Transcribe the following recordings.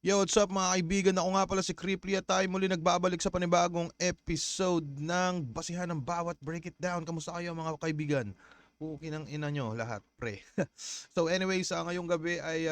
Yo, what's up mga kaibigan? Ako nga pala si Cripply at tayo muli nagbabalik sa panibagong episode ng Basihan ng Bawat Break It Down. Kamusta kayo mga kaibigan? Pukin ng ina nyo lahat, pre. So anyways, ngayong gabi ay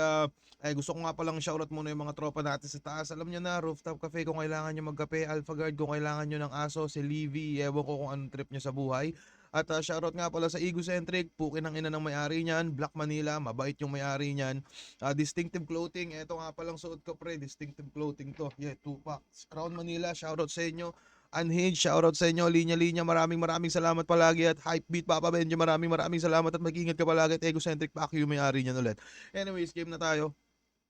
gusto ko nga palang shoutout muna yung mga tropa natin sa taas. Alam nyo na, Rooftop Cafe kung kailangan nyo magkape, Alpha Guard kung kailangan nyo ng aso, si Livy, ewan ko kung anong trip nyo sa buhay. At shoutout nga pala sa Egocentric, pukin ng ina ng may-ari niyan, Black Manila, mabait yung may-ari niyan. Distinctive Clothing, eto nga palang suot ko pre, Distinctive Clothing to. Yeah, Tupac. Crown Manila, shoutout sa inyo. Unhinged, shoutout sa inyo. Linya-linya, maraming salamat palagi. At Hypebeat, Papa Benjo, maraming salamat. At mag-ingat ka palagi. At Egocentric, Pack yung may-ari niyan ulit. Anyways, game na tayo.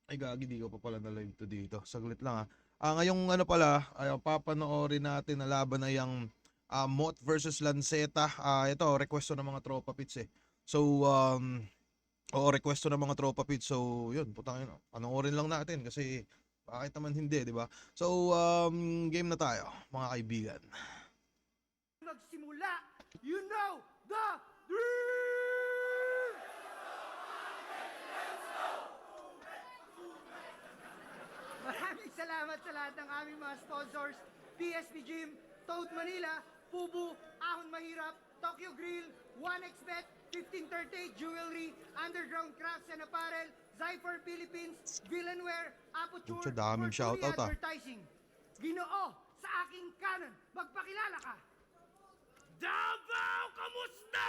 Ay gagi, di ko pa pala na live to dito. Saglit lang ngayong ano pala, papanoorin natin na laban na yung Mot versus Lanceta. Ito, requesto ng mga tropa pits eh. So, oo, requesto ng mga tropa pits. So, yun, putangin, panoorin lang natin kasi bakit naman hindi, di ba? So, game na tayo, mga kaibigan. Magsimula, you know the drill! Maraming salamat sa lahat ng aming mga sponsors, PSP Gym, Toad Manila, Pubu, Ahon Mahirap, Tokyo Grill, 1xBet, 1538 Jewelry, Underground Crafts and Apparel, Zypher Philippines, Villanware, Aperture, Pucha, daming Fortuny shoutout, Advertising. Ginoo, sa aking kanan, magpakilala ka. Davao, kamusta?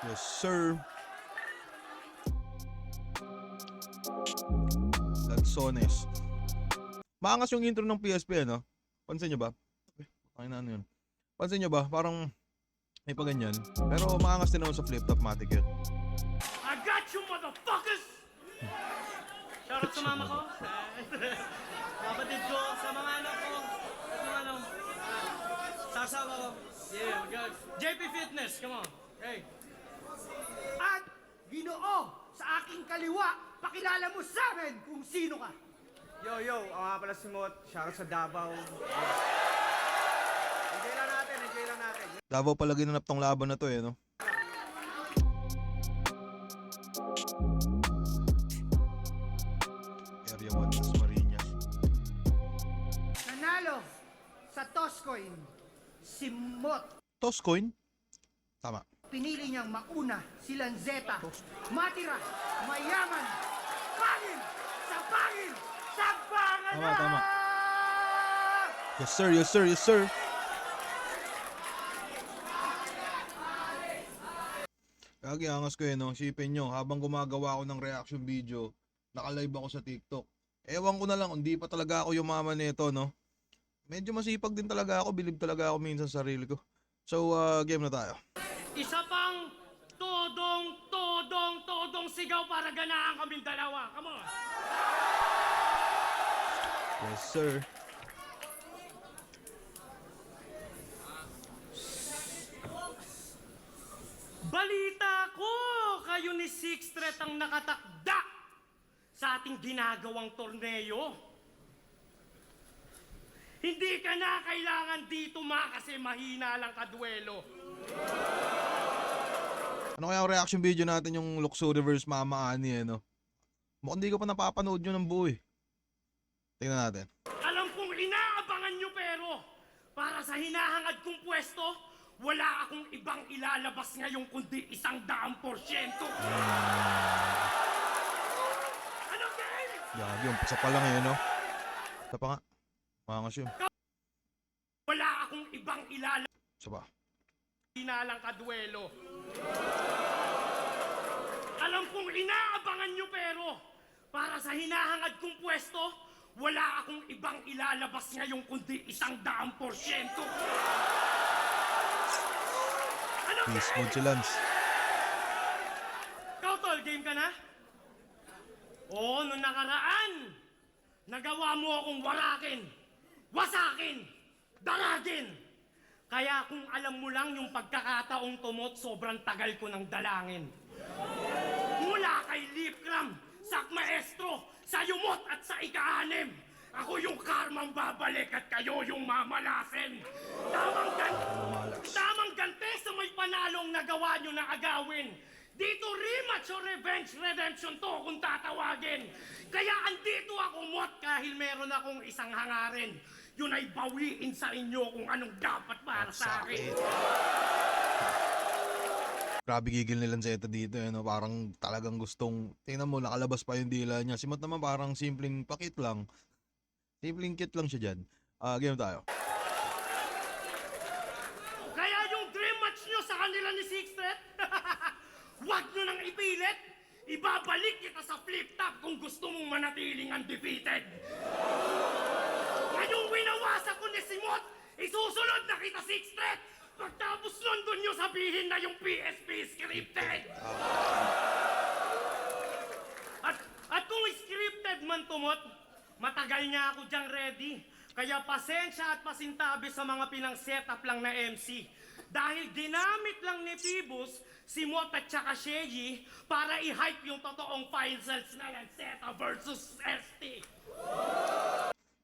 Yes, sir. Lanzones. Maangas yung intro ng PSP, ano? Pansin nyo ba? Ay, ano yun? Pansin nyo ba? Parang may pa ganyan. Pero maangas din naman sa flip-top-matic yun. I got you, motherfuckers! Shoutout sa mama ko, kapatid ko, sa mga anak ko, at mga sa asawa ko. Yeah, we got JP Fitness, come on. Hey. At Ginoo, sa aking kaliwa, pakilala mo sa amin kung sino ka. Yo, ako nga pala si Mot. Shoutout sa Davao. Enjoy lang natin. Davao pala ginanap tong laban na to eh, no? Area 1, Las Marinas. Nanalo sa Toscoin, si Mot. Toscoin? Tama. Pinili niyang mauna si Lanzeta. Matira, mayaman, pangin, sa pangalan! Tama. Yes sir, yes sir, yes sir. Gagi, angas ko no. Sipin nyo, habang gumagawa ako ng reaction video, naka-live ako sa TikTok. Ewan ko na lang, hindi pa talaga ako yumaman nito, no? Medyo masipag din talaga ako, bilib talaga ako minsan sa sarili ko. So, game na tayo. Isa pang todong sigaw para ganahan kaming dalawa. Come on! Yes sir. Balita ko, kayo ni Six Threat ang nakatakda sa ating ginagawang torneo. Hindi ka na kailangan dito kasi mahina lang kaduelo. Ano kaya ang reaction video natin yung Luxury vs Mama Ani eh, no? Mukhang di ko pa napapanood yun ng buo eh. Tingnan natin. Alam kong inaabangan nyo pero para sa hinahangad kong pwesto, wala akong ibang ilalabas ngayon kundi 100%. Ano game? Gagi, umpisa pa lang eh, no? Isa pa nga. Mangas yun. Wala akong ibang ilalabas. Isa pa. Hinalang kaduelo. Alam kong inaabangan nyo pero para sa hinahangad kong pwesto, wala akong ibang ilalabas ngayon kundi 100%. Ano Peace game? mode si Lance. Ikaw, tol, game ka na? Oo, nung nakaraan, nagawa mo akong warakin, wasakin, daragin. Kaya kung alam mo lang yung pagkakataong tumot, sobrang tagal ko ng dalangin. Mula kay Lipcram, Sak Maestro, sa Yumot at sa Ika-6, ako yung karmang babalik at kayo yung mamalasin. Tamang gante sa may panalong nagawa nyo na agawin. Dito rematch o revenge redemption to kung tatawagin. Kaya malungkot kahil meron akong isang hangarin. Yun ay bawiin sa inyo kung anong dapat para sa akin. Grabe gigil ni Lanceta dito, no? Parang talagang gustong, tingnan mo, nakalabas pa yung dila niya. Si Mot naman parang simpleng pakit lang. Simpleng kit lang siya dyan. Game tayo. Kaya yung dream match nyo sa kanila ni Sixtet, huwag nyo nang ipilit. Ibabalik kita sa flip-top kung gusto mong manatiling undefeated. Ngayong winawasak ko ni Simot, isusunod na kita Sixtet. Pagtapos nun, dun nyo sabihin na yung PSP scripted. At kung scripted man tumot, matagal niya ako diyang ready. Kaya pasensya at pasintabi sa mga pinang-setup lang na MC. Dahil ginamit lang ni Phoebus, si Mot at saka Sheji para i-hype yung totoong finals na Lanceta versus ST.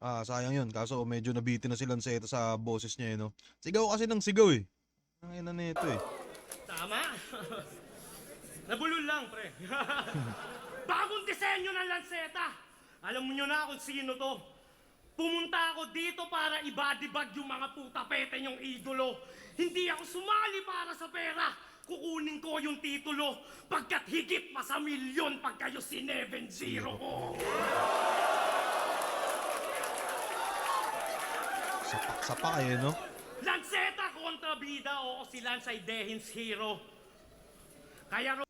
Sayang yun. Kaso medyo nabitin na si Lanceta sa boses niya, no? Sigaw kasi ng sigaw, eh. Ang ina nito, eh. Tama. Nabulol lang, pre. Bagong disenyo ng Lanceta. Alam nyo na kung sino to. Pumunta ako dito para ibadibag yung mga putapete yung idolo. Hindi ako sumali para sa pera. Kukunin ko yung titulo pagkat higit pa sa milyon pag kayo si-7-0 ko. Sapak-sapak, eh, no? Lanceta kontra bida, oo, si Lance ay Dehin's hero. Kaya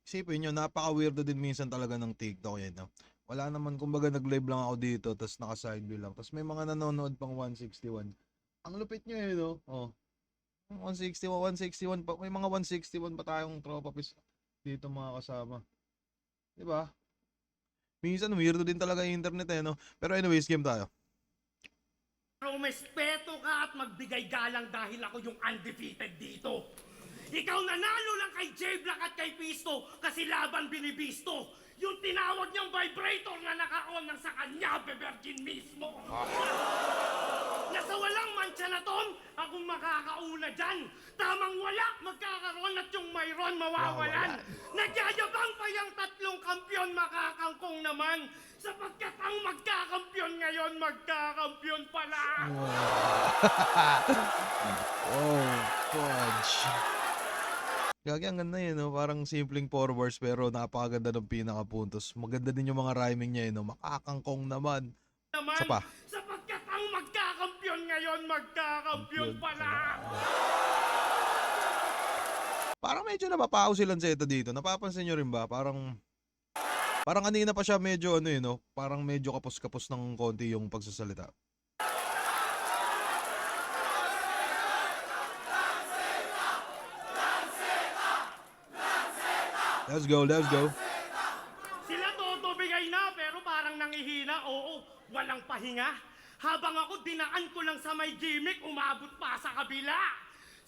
Isipin nyo, napaka-weirdo din minsan talaga ng TikTok yan, no? Wala naman, kumbaga nag-live lang ako dito, tapos naka-side view lang. Tapos may mga nanonood pang 161. Ang lupit nyo, eh, no? Oh. 161 pa. May mga 161 pa tayong tropa pis dito mga kasama. Diba? Minsan, weirdo din talaga yung internet, eh, no? Pero anyways, game tayo. Rumespeto ka at magbigay galang dahil ako yung undefeated dito. Ikaw nanalo lang kay J-Black at kay Pisto kasi laban binibisto. Yung tinawag niyang vibrator na naka-on ng sa kanya, bebergin mismo. Nasa walang mancha na ton, akong makakauna dyan. Tamang wala, magkakaroon at yung mayroon mawawalan. Nagyayabang pa yung tatlong kampyon, makakangkong naman. Sapagkat ang magkakampyon ngayon, magkakampyon pala. Oh, fudge. Gagi, ang ganda yun, no? Parang simpleng 4 words pero napakaganda ng pinakapuntos. Maganda din yung mga rhyming niya, no? Makakangkong naman. Isa pa. Sapagkat ang magkakampyon ngayon, magkakampyon pala. Parang medyo napapao si Lanceta dito. Napapansin nyo rin ba? Parang kanina pa siya medyo ano yun, no? Parang medyo kapos-kapos ng konti yung pagsasalita. Let's go, let's go. Sila todo bigay na pero parang nangihina. Oo, walang pahinga. Habang ako dinaan ko lang sa may gimmick, umabot pa sa kabila.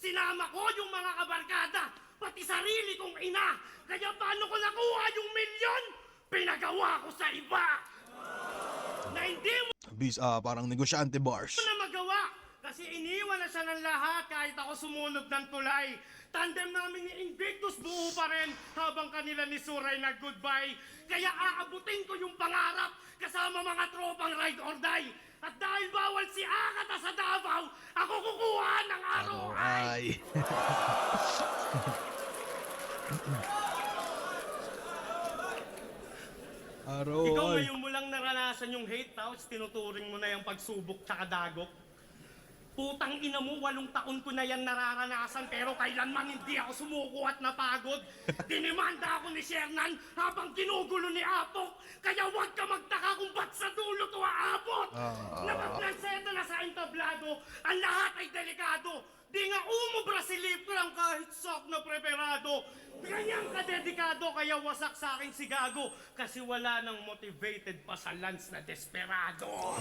Sinama ko yung mga kabarkada, pati sarili kong ina. Kaya paano ko nakuha yung milyon? Pinagawa ko sa iba. Na hindi mo Parang negosyante bars. na magawa. Kasi iniwan na siya ng lahat kahit ako sumunod ng tulay. Tandem namin ni Invictus buo pa rin habang kanila ni Suray nag-goodbye. Kaya aabutin ko yung pangarap kasama mga tropang ride or die. At dahil bawal si Akata sa Davao, ako kukuha ng ROI. Ikaw ROI. ngayon mo lang naranasan yung hate, tapos tinuturing mo na yung pagsubok tsaka dagok. Putang ina mo, 8 taon ko na yan nararanasan pero kailanman hindi ako sumuko at napagod. Dinimanda ako ni Shernan habang ginugulo ni Apok. Kaya huwag ka magtaka kung ba't sa dulo to aabot. Napaglanseta na sa entablado, ang lahat ay delikado. Di nga umubra si lang kahit sok na preparado. Ganyang kadedikado kaya wasak sa akin si Gago. Kasi wala nang motivated pa sa Lance na desperado.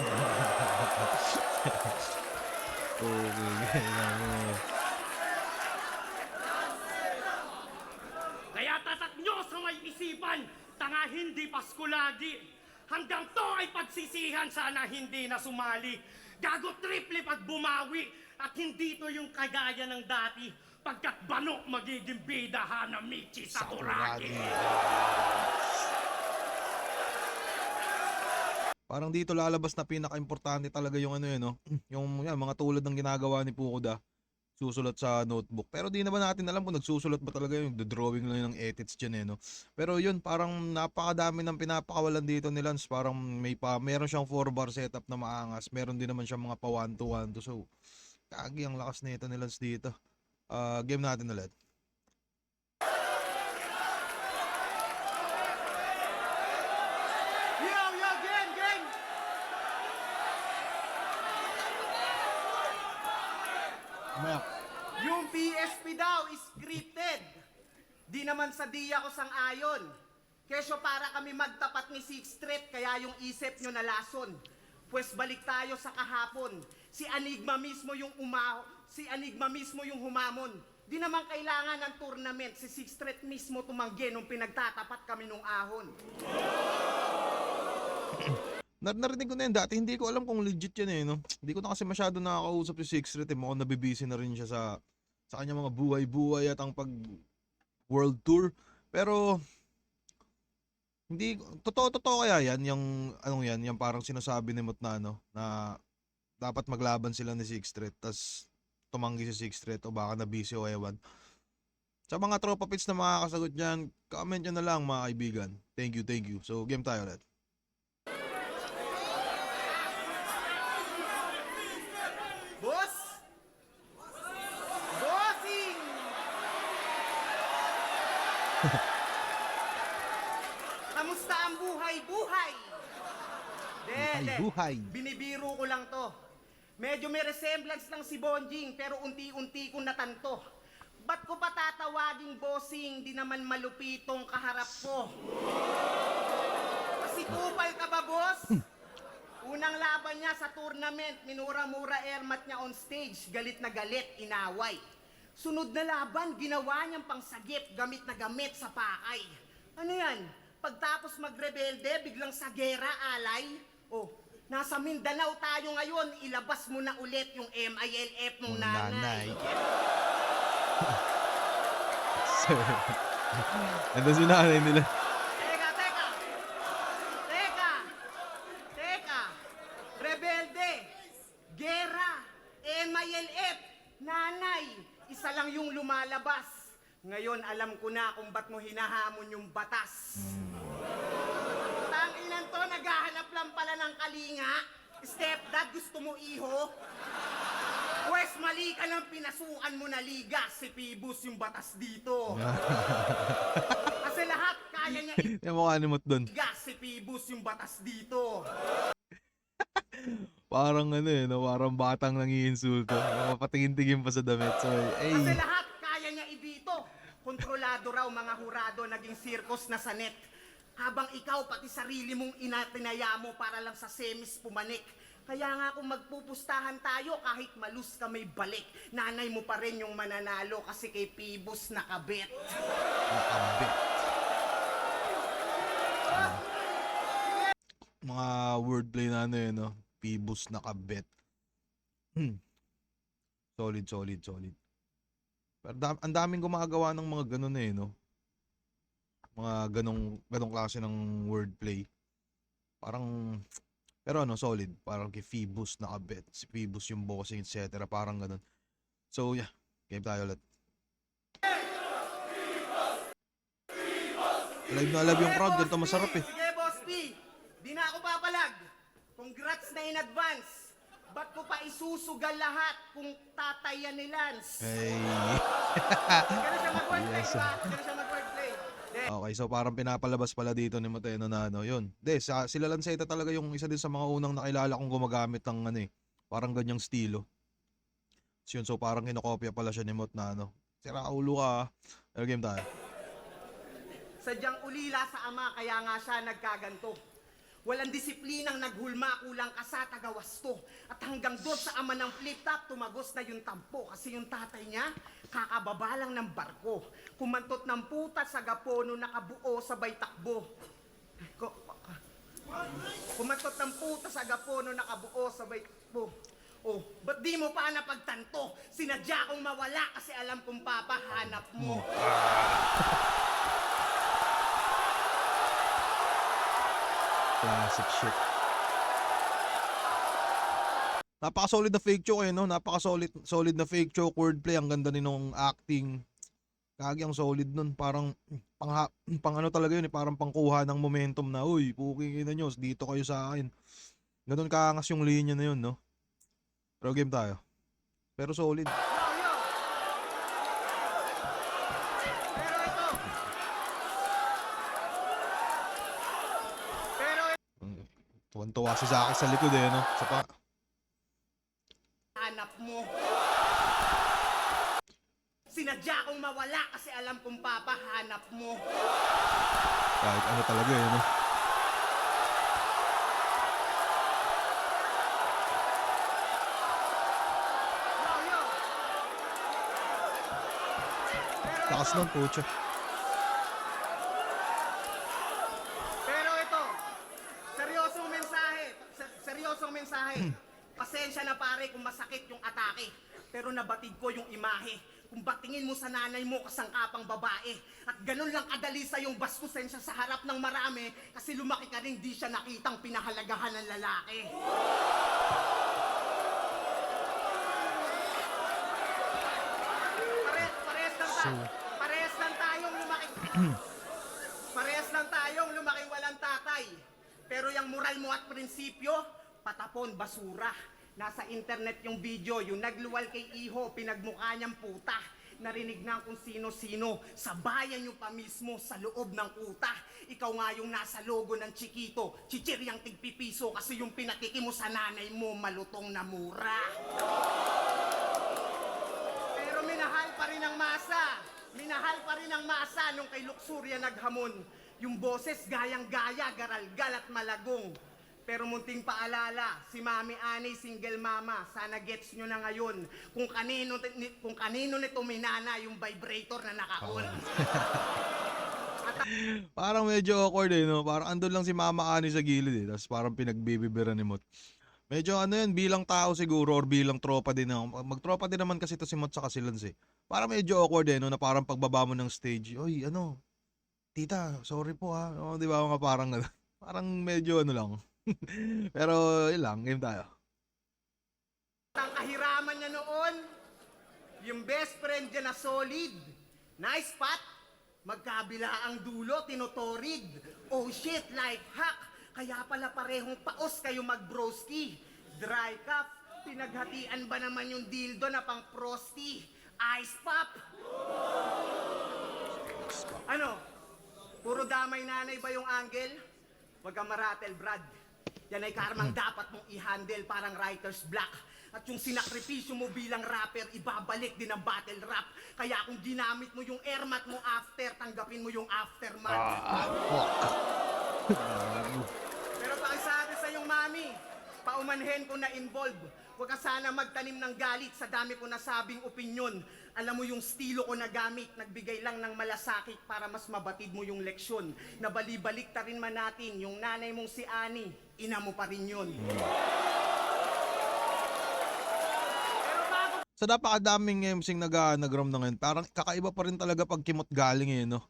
Kaya tatak nyo sa may isipan, tanga hindi Pasko lagi. Hanggang to ay pagsisihan, sana hindi na sumali. Gago triple pag bumawi, at hindi to yung kagaya ng dati. Pagkat banok magiging bida Hanamichi Sakuragi. Parang dito lalabas na pinaka-importante talaga yung ano yun, no? Yung yan, mga tulad ng ginagawa ni Fukuda, susulat sa notebook. Pero di naman natin alam kung nagsusulat ba talaga yung drawing lang ng edits dyan eh, no? Pero yun, parang napakadami ng pinapakawalan dito ni Lance. Parang meron siyang 4-bar setup na maangas. Meron din naman siyang mga pa 1-2-1-2. So, kagi ang lakas nito ni Lance dito. Game natin ulit. Yo, game, game! Mayak. Yung PSP daw is scripted. Di naman sa diya ko sang-ayon. Kesyo para kami magtapat ni Sixth Street, kaya yung isip nyo nalason. Pues balik tayo sa kahapon. Si Enigma mismo yung humamon. Di naman kailangan ng tournament. Si Sixth Street mismo tumanggi nung pinagtatapat kami nung ahon. Narinig ko na yun dati, hindi ko alam kung legit yan eh, no? Hindi ko na kasi masyado nakakausap si Sixth Street eh. Mukhang nabibisi na rin siya sa kanyang mga buhay-buhay at ang pag world tour. Pero hindi totoo kaya yan yung anong yan, yung parang sinasabi ni Mot na ano na dapat maglaban sila ni Sixth Street tas tumanggi si Sixth Street o baka na busy o ewan. Sa mga tropa pits na makakasagot niyan, comment nyo na lang mga kaibigan. Thank you, thank you. So game tayo ulit. Boss! Bossing! Kamusta ang buhay-buhay? Buhay. Binibiro ko lang to. Medyo may resemblance lang si Bonjing, pero unti-unti kong natanto. Ba't ko pa tatawaging bossing, di naman malupitong kaharap ko? Kasi kupal ka ba, boss? Unang laban niya sa tournament, minura-mura airmat niya on stage, galit na galit, inaway. Sunod na laban, ginawa niyang pangsagip, gamit na gamit sa pakay. Ano yan? Pagtapos magrebelde, biglang sa gera, alay? Oh, nasa Mindanao tayo ngayon, ilabas mo na ulit yung MILF mong nanay. Ando si nanay nila. Teka! Rebelde, gera, MILF, nanay, isa lang yung lumalabas. Ngayon alam ko na kung ba't mo hinahamon yung batas. Tanginan to, naghahanap lang pala ng kalinga. Stepdad, gusto mo iho? Pwes mali ka ng pinasukan mo na liga. Si Pibus yung batas dito. Kasi lahat kaya niya Yung mukha ni Mot doon. iga. Si Pibus yung batas dito. Parang ano eh, no? Parang batang nangiinsulto. Mapatingin-tingin pa sa damit. So, Kasi lahat kaya niya idito. Kontrolado raw mga hurado, naging circus na sa net. Habang ikaw pati sarili mong inatinaya mo para lang sa semis pumanik. Kaya nga kung magpupustahan tayo, kahit malus ka may balik, nanay mo pa rin yung mananalo kasi kay Pibus nakabet. nakabit. Mga wordplay na ano eh, no? Pibus nakabet. Solid. Pero ang daming gumagawa ng mga ganun eh, no? Mga ganong klase ng wordplay. Parang, pero ano, solid. Parang kay Phoebus nakabet. Si Phoebus yung bossing, etc. Parang ganun. So, yeah. Game tayo ulit. Alive na alive yung crowd. Ganito masarap eh. Sige, Boss P. Di na ako papalag. Congrats na in advance. Ba't ko pa isusugal lahat kung tatayan ni Lance? Hey. Ganun siya mag-wordplay, Yes. diba? Ganun siya mag-wordplay. Okay, so parang pinapalabas pala dito ni Mateno na ano, yun. Sila Lanceta talaga yung isa din sa mga unang nakilala kong gumagamit ng ano eh, parang ganyang estilo. So parang kinokopya pala siya ni Mot na ano, sira ulo ka. Pero game tayo. Sadyang ulila sa ama, kaya nga siya nagkaganto. Walang disiplinang naghulma, kulang ka sa tagawasto. At hanggang doon sa ama ng flip-top, tumagos na yung tampo. Kasi yung tatay niya, kakababa lang ng barko. Kumantot ng puta sa gapono, nakabuo sabay takbo. Kumantot ng puta sa gapono, nakabuo sabay takbo. Oh, ba't di mo pa napagtanto? Sinadya kong mawala kasi alam kong papahanap mo. Classic shit. Napaka-solid na fake choke no? Napaka-solid na fake choke, wordplay, ang ganda din nung acting. Kagi ang solid nun, parang pang ano talaga yun, parang pangkuha ng momentum na, uy, puking ina nyo, dito kayo sa akin. Ganun kaangas yung linya na yun, no? Pero game tayo. Pero solid. Yo, yo. Pero ito. Pero Tuwan-tuwa si Zaki sa likod no? Sa pa. hanap mo. Sinadya kong mawala kasi alam kong papahanap mo. Kahit ano talaga no? Yo, yo. Pero Takas nun, pucha. Pero ito, seryosong mensahe. Seryosong mensahe. Pasensya na pare kung masakit yung atake. Pero nabatid ko yung imahe. Kung batingin mo sa nanay mo kasangkapang babae. At ganun lang kadali sa yung baskusen siya sa harap ng marami. Kasi lumaki ka rin di siya nakitang pinahalagahan ng lalaki. Parehas lang tayong lumaki. Parehas lang tayong lumaki walang tatay. Pero yung moral mo at prinsipyo, patapon, basura. Nasa internet yung video, yung nagluwal kay Iho, pinagmukha niyang puta. Narinig na kung sino-sino, sa bayan nyo pa mismo, sa loob ng kuta. Ikaw nga yung nasa logo ng Chiquito, chichiryang tigpipiso, kasi yung pinatiki mo sa nanay mo, malutong na mura. Pero minahal pa rin ang masa. Minahal pa rin ang masa nung kay Luxuria naghamon. Yung boses gayang-gaya, garalgal at malagong. Pero munting paalala, si Mami Ani, single mama, sana gets nyo na ngayon kung kanino nito minana yung vibrator na naka-on. Parang medyo awkward no? Parang andun lang si Mama Ani sa gilid Tapos parang pinagbibibira ni Mot. Medyo ano yun, bilang tao siguro or bilang tropa din ako. Magtropa din naman kasi to si Mot sa si Lance Parang medyo awkward no? Na parang pagbaba mo ng stage, oy ano, tita, sorry po ha. O, di ba mga parang parang medyo ano lang. Pero yun lang, game tayo. Ang kahiraman niya noon, yung best friend niya na solid. Nice spot. Magkabila ang dulo, tinotorid. Oh shit, life hack. Kaya pala parehong paos kayo magbroski. Dry cup, pinaghatian ba naman yung dildo na pang frosty? Ice pop. Ano? Puro damay nanay ba yung angle? Huwag kang maratel, Brad. Yan ay karmang dapat mong i-handle parang writer's block. At yung sinakripisyo mo bilang rapper, ibabalik din ang battle rap. Kaya kung ginamit mo yung airmat mo after, tanggapin mo yung aftermath. Pero pakisabi sa yung mami, paumanhin ko na involve. Huwag ka sana magtanim ng galit sa dami ko nasabing opinyon. Alam mo yung estilo ko na gamit, nagbigay lang ng malasakit para mas mabatid mo yung leksyon. Nabalibalik ta rin man natin, yung nanay mong si Ani, ina mo pa rin yun. Sa napakadaming MCing nag-anagram na ngayon, parang kakaiba pa rin talaga pag kimot galing no?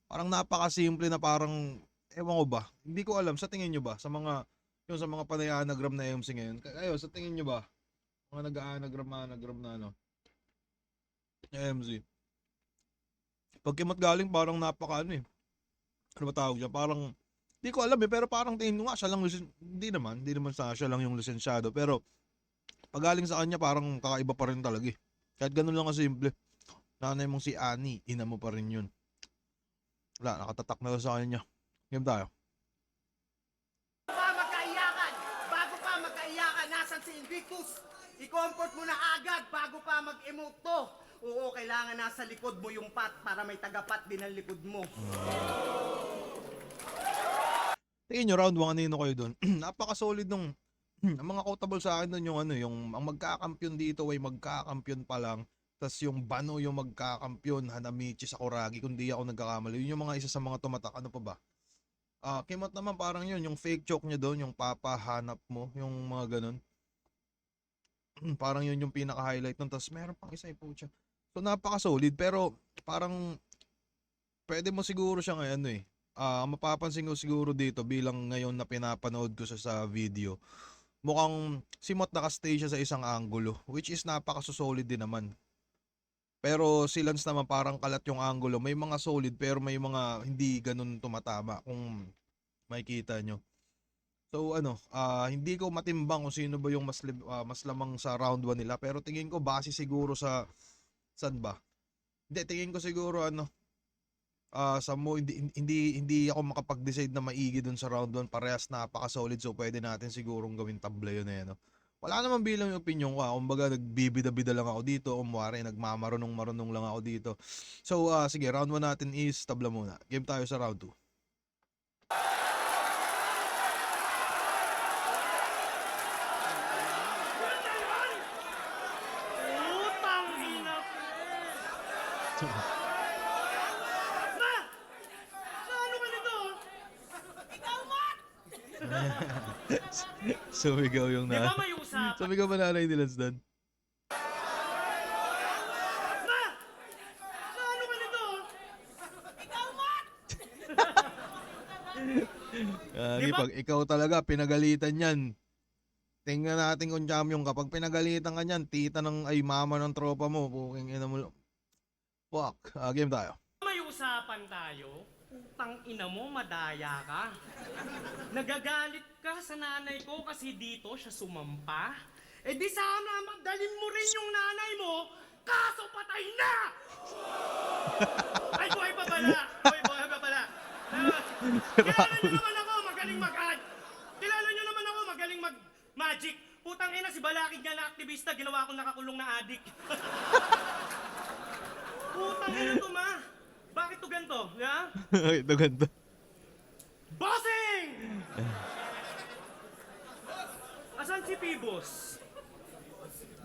Parang napakasimple na parang, ewan ko ba, hindi ko alam, sa tingin nyo ba, sa mga panay-anagram na MC ngayon, kayo, sa tingin nyo ba, mga nag-anagram na ano, MC. Pag kimot galing, parang napaka ano ano ba tawag dyan, parang, hindi ko alam pero parang tingin ko nga, siya lang, hindi naman siya lang yung lisensyado, pero, pag galing sa kanya, parang kakaiba pa rin talaga Kahit ganun lang kasimple. Nanay mong si Ani, ina mo pa rin yun. Wala, nakatatak na sa kanya. Game tayo. Bago pa magkaiyakan, nasan si Invictus? I-comfort mo na agad bago pa mag-emote to. Oo, kailangan nasa likod mo yung pat para may tagapat din ang likod mo. Tingin nyo, round 1, kanino kayo doon? Napaka-solid nung ang mga quotable sa akin doon yung yung ang magkakampyon dito ay magkakampyon pa lang. Tas yung Bano yung magkakampyon, Hanamichi sa Kuragi, kung di ako nagkakamali. Yun yung mga isa sa mga tumatak. Ano pa ba? Kimot naman parang yun, yung fake choke niya doon, yung papahanap mo, yung mga ganun. Parang yun yung pinaka-highlight nun. Tas meron pang isa po siya. So napaka-solid pero parang pwede mo siguro siya ngayon mapapansin ko siguro dito bilang ngayon na pinapanood ko sa video. mukhang si Mot nakastay siya sa isang angulo, which is napaka-solid din naman. Pero si Lance naman parang kalat yung angulo. May mga solid pero may mga hindi ganun tumatama kung makikita nyo. So hindi ko matimbang kung sino ba yung mas lamang sa round 1 nila. Pero tingin ko base siguro sa saan ba? Hindi, tingin ko siguro sa mo hindi ako makapag-decide na maigi dun sa round 1. Parehas napaka-solid, so pwede natin sigurong gawin tabla yun no. Wala naman bilang yung opinion ko. Kumbaga nagbibida-bida lang ako dito, umwari nagmamarunong-marunong lang ako dito. So sige, round 1 natin is tabla muna. Game tayo sa round 2. Utang ina. Ma! Ano ka nito? Ikaw, Mat! Sumigaw yung Di ba may usapan? Sumigaw ba nanay ni Lance doon? Ma! Ano ka nito? Ikaw, Mat! Di ba? Pag ikaw talaga pinagalitan yan. Tingnan natin kung champion kapag pinagalitan ka niyan, tita ng ay mama ng tropa mo, puking ina mo. Fuck, game tayo. May usapan tayo. Utang ina mo, madaya ka. Nagagalit ka sa nanay ko kasi dito siya sumampa. Eh di sana magdalin mo rin yung nanay mo, kaso patay na! Ay, buhay pa pala! Buhay pa pala! Kilala nyo naman ako, magaling mag-ad. Kilala nyo naman ako, magaling mag-magic. Putang ina, si Balakid nga na aktivista, ginawa akong nakakulong na adik. Putang ina to, ma. Bakit to ganito? Yeah? Ito ganito. Bossing! Asan si Pibos?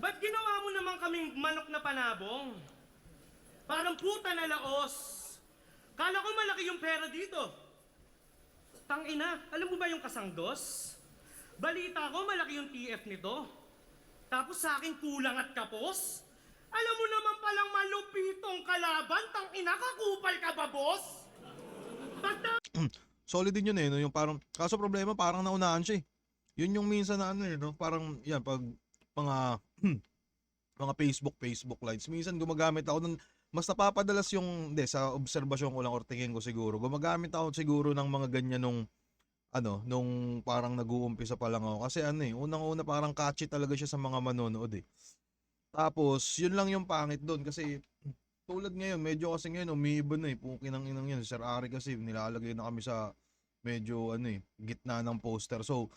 Ba't ginawa mo naman kaming manok na panabong? Parang puta na laos. Kala ko malaki yung pera dito. Tangina, alam mo ba yung kasangdos? Balita ko malaki yung TF nito. Tapos sa akin kulang at kapos? Alam mo naman palang malupitong kalaban, tangina, kakupal ka ba, boss? Solid din yun no? Yung parang, kaso problema parang naunahan siya Yun yung minsan na no? Parang, yan, pag mga, mga Facebook lines, minsan gumagamit ako nun, mas napapadalas yung, sa obserbasyon ko lang or tingin ko siguro, gumagamit ako siguro ng mga ganyan nung parang nag-uumpisa pa lang ako. Kasi unang-una parang catchy talaga siya sa mga manonood Tapos, yun lang yung pangit doon kasi tulad ngayon, medyo kasi ngayon umiiba na pukin ng inang yan. Sir Ari kasi nilalagay na kami sa medyo gitna ng poster. So,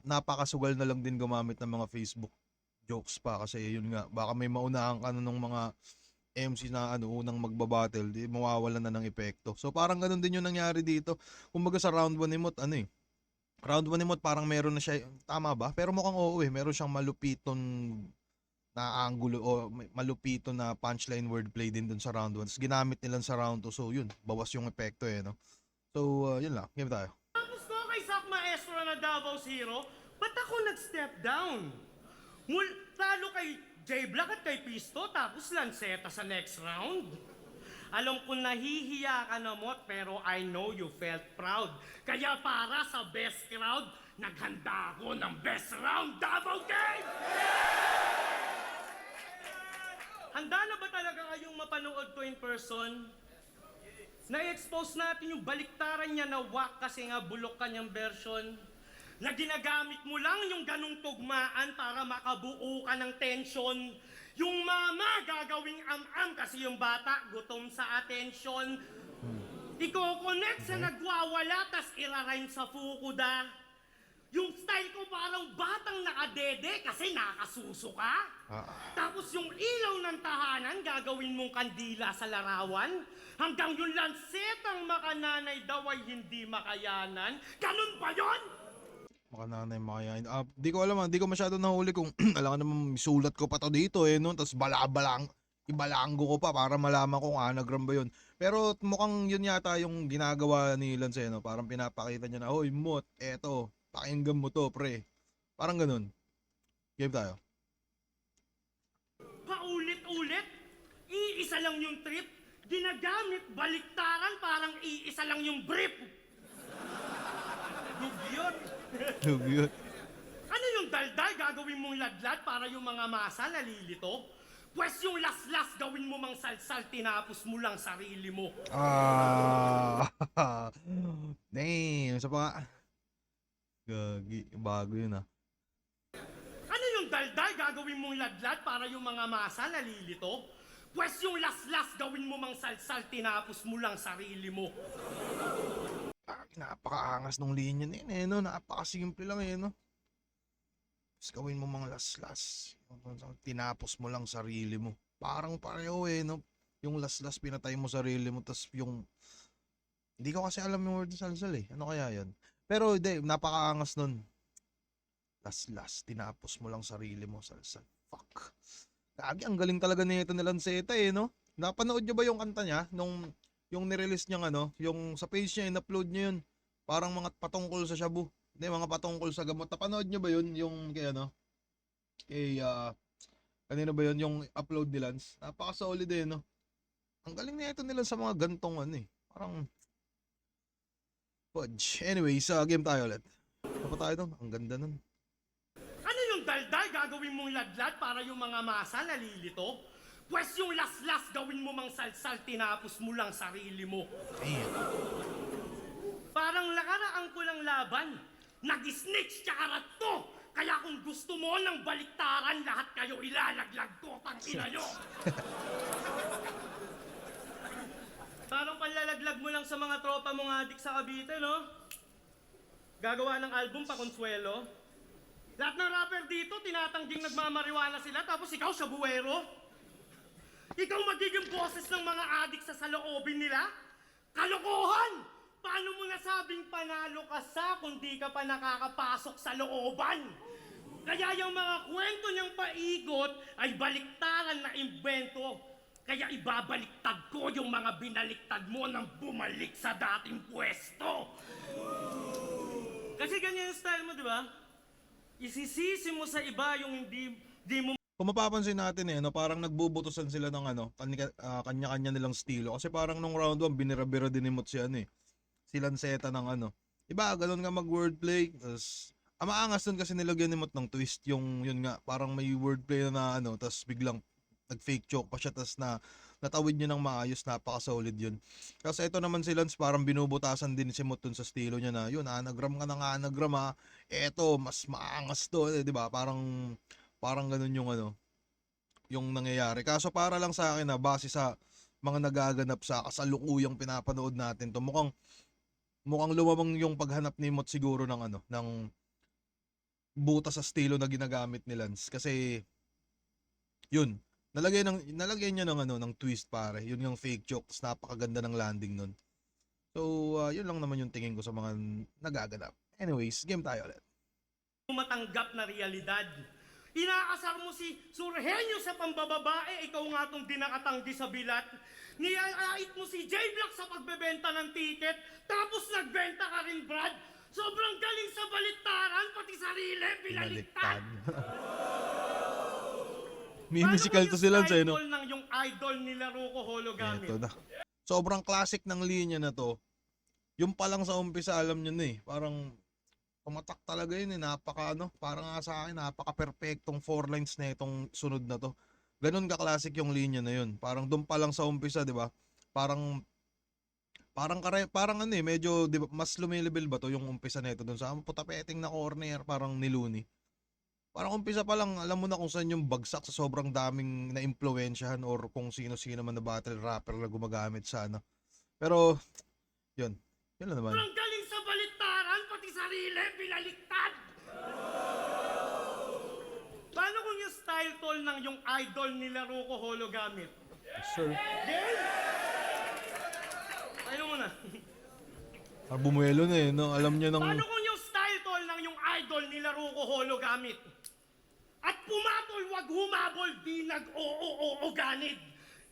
napakasugal na lang din gumamit ng mga Facebook jokes pa kasi yun nga, baka may maunahan ka nung mga MC na unang magbabattle, di mawawalan na ng epekto. So parang ganun din yung nangyari dito. Kumbaga sa round 1 ni Mot, round 1 ni Mot parang meron na siya, tama ba? Pero mukhang oo meron siyang malupiton na angulo o malupito na punchline wordplay din dun sa round 1. Ginamit nila sa round 2. So yun, bawas yung epekto no. So yun lang, game tayo. Tapos ko kay Sak Maestro na Davao Zero, ba't ako nag-step down? Talo kay J-Black at kay Pisto, tapos Lanceta sa next round. Alam ko nahihiya ka na, Mot, pero I know you felt proud. Kaya para sa best crowd, naghanda ako ng best round Davao Game! Handa na ba talaga kayong mapanood ko in person? Na-expose natin yung baliktaran niya na wak kasi nga bulok kanyang version. Na ginagamit mo lang yung ganong tugmaan para makabuo ka ng tension. Yung mama gagawing am-am kasi yung bata gutom sa attention. Iko-connect sa nagwawala tas irarime sa fukuda. Yung style ko parang batang nakadede kasi nakasuso ka. Tapos yung ilaw ng tahanan gagawin mong kandila sa larawan. Hanggang yung lansetang makananay daw ay hindi makayanan. Ganun ba yon? Makananay makayain. Di ko alam di ko masyado nahuli kung alam ko naman sulat ko pa to dito no, tapos ibalanggo ko pa para malaman kung anagram ba yun. Pero mukhang yun yata yung ginagawa ni Lance no, parang pinapakita niya na, "Hoy, Mot, eto, pakinggan mo to, pre." Parang ganun. Game tayo. Paulit-ulit, iisa lang yung trip. Ginagamit baliktaran parang iisa lang yung brief. Dugyot. Dugyot. Ano yung gagawin mong ladlad para yung mga masa nalilito? Pwes yung las-las gawin mo mang salsal, tinapos mo lang sarili mo. Ah, damn, sa pa. Gagi, bago yun ah. Ano yung daldal gagawin mong ladlad para yung mga masa nalilito? Pwes yung las-las gawin mo mang salsal, tinapos mo lang sarili mo. Napakaangas nung linya na yun eh, no? Napakasimple lang eh, no? Tapos gawin mo mga las-las. Tinapos mo lang sarili mo. Parang pareho eh, no? Yung las-las, pinatay mo sarili mo, tapos yung... Hindi ko kasi alam yung word na salsal eh. Ano kaya yun? Pero hindi, napakaangas nun. Las-las, tinapos mo lang sarili mo, salsal. Fuck. Gagi, ang galing talaga nito ni Lanceta eh, no? Napanood nyo ba yung kanta niya? Nung yung nirelease niyang ano, yung sa page niya, in-upload niya yun. Parang mga patungkol sa shabu. Hindi, mga patungkol sa gamot. Napanood niyo ba yun? Yung kay ano? Kay, kanina ba yun? Yung upload ni Lance. Napaka-solid eh, no? Ang galing na ito nila sa mga gantong ano eh. Parang, fudge. Anyways, game tayo ulit. Ano pa tayo doon? Ang ganda nun. Ano yung daldal gagawin mong ladlad para yung mga masa nalilito? Pwes yung las-las gawin mo mang salsal, tinapos mo lang sarili mo. Damn. Parang nakaraan ko lang laban. Nag-snitch tsaka ratto. Kaya kung gusto mo ng baliktaran, lahat kayo ilalaglag ko, tangina nyo. Parang panlalaglag mo lang sa mga tropa mong adik sa Cavite, no? Gagawa ng album pa Consuelo. Lahat ng rapper dito, tinatangging nagmamariwana sila, tapos ikaw siya buwero. Ikaw magiging boses ng mga adik sa saloobin nila? Kalokohan! Paano mo nasabing panalo ka sa kung di ka pa nakakapasok sa looban? Kaya yung mga kwento niyang paigot ay baliktaran na imbento. Kaya ibabaliktad ko yung mga binaliktad mo nang bumalik sa dating pwesto. Kasi ganyan yung style mo, di ba? Isisisi mo sa iba yung di mo Kung mapapansin natin eh, no, parang nagbubutusan sila ng ano, kanya-kanya nilang estilo. Kasi parang nung round 1, binira-bira din ni Mot si ano eh. Si Lanceta ng ano. Iba, ganun nga mag-wordplay. Tapos, maangas dun kasi nilagyan ni Mot ng twist. Yung, yun nga, parang may wordplay na ano, tapos biglang nag-fake choke pa siya, tapos natawid niya ng maayos, napaka-solid yun. Kasi ito naman si Lance, parang binubutasan din si Mot dun sa estilo niya na, yun, anagram ka ng anagram ha. Eto, mas maangas to, di ba? Parang ganun yung ano, yung nangyayari. Kaso para lang sa akin na base sa mga nagaganap sa kasalukuyang pinapanood natin to, mukhang lumamang yung paghanap ni Mot siguro ng ano, ng buta sa estilo na ginagamit ni Lance. Kasi yun, nalagay niya ng ano, ng twist pare. Yun yung fake joke, tapos napakaganda ng landing nun. So, yun lang naman yung tingin ko sa mga nagaganap. Anyways, game tayo ulit. matanggap na realidad. Inaasar mo si Surhenyo sa pambababae, ikaw nga tong dinakatanggi sa bilat. Niyaait mo si J-Block sa pagbebenta ng ticket, tapos nagbenta ka rin, Brad. Sobrang galing sa baliktaran, pati sarili, pinaliktad. May musical to si Lance eh, no? Paano kung yung style ng yung idol nila Ruko Hologamit? Ito na. Sobrang classic ng linya na to. Yung pa lang sa umpisa, alam nyo na eh. Parang pumatak talaga yun eh. Parang nga sa akin, napaka-perfectong 4 lines na itong sunod na to. Ganun ka-classic yung linya na yun. Parang doon pa lang sa umpisa, di ba? Parang ano eh, medyo di ba, mas lumilibel ba to yung umpisa nito doon sa putapeting na corner, parang niluni. Parang umpisa pa lang, alam mo na kung saan yung bagsak sa sobrang daming na-impluwensyahan or kung sino-sino man na battle rapper na gumagamit sa ano. Pero, yun. Yun lang naman. Sobrang galing sa baliktaran, pati sarili, pinaliktad. Paano kung yung style tol ng yung idol nila Ruko Hologamit? Sure. Game? Ano mo na? Bumuelo na eh, no? Alam niya ng... Paano kung yung style tol ng yung idol nila Ruko Hologamit? At pumatol, wag humabol, di nag-oo-oo ganid.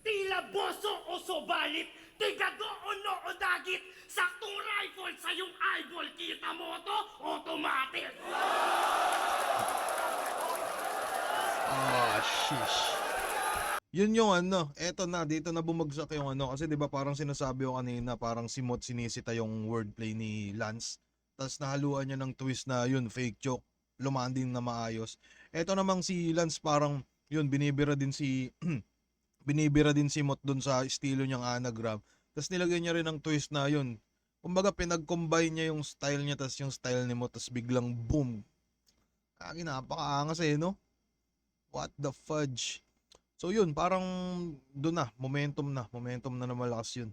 Tila boso o sobalit, tigado o no o dagit. Saktong rifle sa yung eyeball, kita mo to, automatic. Shish. Yun yung ano, eto na, dito na bumagsak yung ano, kasi 'di ba parang sinasabi ko kanina, parang si Mot sinisita yung wordplay ni Lance. Tapos nahaluan niya ng twist na yun, fake joke. lumanding na maayos. Eto namang si Lance parang yun binibira din si binibira din si Mot dun sa estilo niyang anagram. Tapos nilagyan niya rin ng twist na yun. Kumbaga pinag-combine niya yung style niya tas yung style ni Mot tas biglang boom. Napakaangas no? What the fudge? So yun, parang doon na, momentum na malakas yun.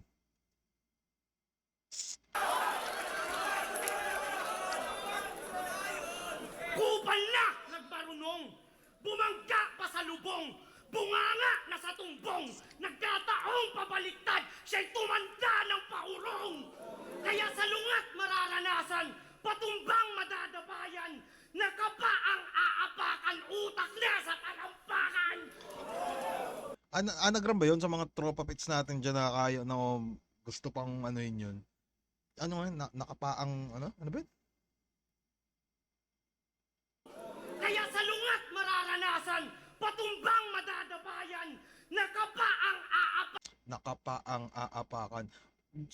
Kupal na nagbarunong, bumangga pa sa lubong, bunganga na sa tumbong, nagkataong pabaliktad, siya'y tumanda ng paurong. Kaya sa lungat mararanasan, patumbang madadabayan, nakapa ang aapakan, utak na sa talampakan. Anagram ba yun sa mga tropa pits natin dyan na kaya na gusto pang ano yun? Ano nga, nakapaang, ano ba yun? Kaya sa lungat mararanasan, patumbang madadabayan, nakapa ang aapakan.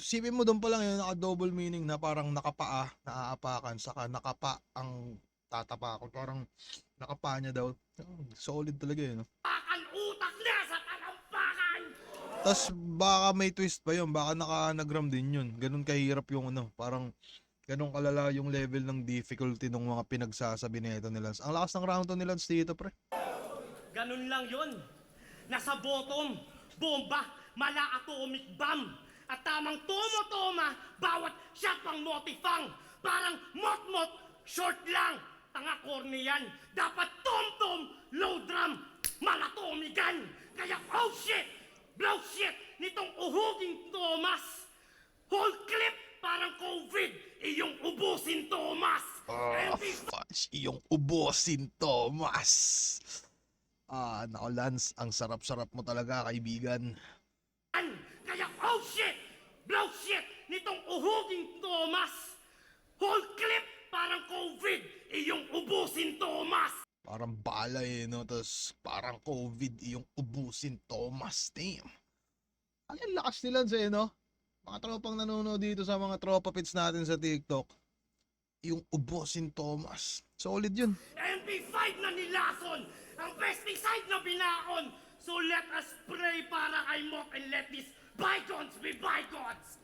Sipin mo doon pa lang yun, naka-double meaning na parang nakapaa, naaapakan, saka nakapa ang tatapakan. Parang nakapa niya daw. Solid talaga yun. aapakan, utak na sa talampakan. Tapos baka may twist pa yun, baka naka-anagram din yun. Ganun kahirap yung parang ganun kalala yung level ng difficulty ng mga pinagsasabi nito ni Lance. Ang lakas ng round to ni Lance dito, pre. Ganun lang yun. Nasa bottom, bomba, mala atomic bomb. At tamang tomo-toma, bawat shot pang motifang. Parang mot-mot, short lang. Tanga corny yan. Dapat tom-tom, low drum, malatomigan. Kaya oh shit, blow shit, nitong uhuging Thomas. Whole clip parang COVID, iyong ubusin Thomas. Fudge, iyong ubosin, Thomas. Nako Lance, ang sarap-sarap mo talaga, kaibigan. Kaya oh shit, blow shit, nitong uhuging Thomas. Whole clip parang COVID, iyong ubusin Thomas. Parang bala no? Tapos parang COVID, iyong ubusin, Thomas. Damn. Ang lakas ni Lance no? Mga tropang nanonood dito sa mga tropa pits natin sa TikTok. Yung ubusin, Thomas. Solid yun. MP5 na nilason, ang pesticide na binaon. So let us pray para kay Mok and let these bygones be bygones.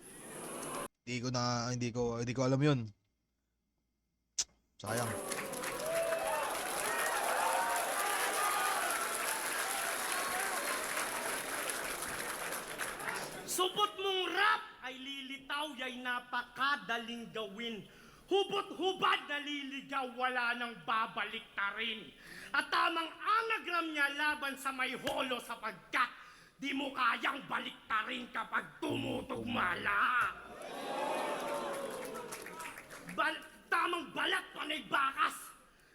Hindi ko alam yun. Sayang. Subot mong rap ay lilitaw, yay napakadaling gawin. Hubot-hubad naliligaw, wala nang babalik ta rin. At tamang anagram niya laban sa may holo sapagkat di mo kayang baliktarin kapag tumutugmala. Tamang balat panay bakas,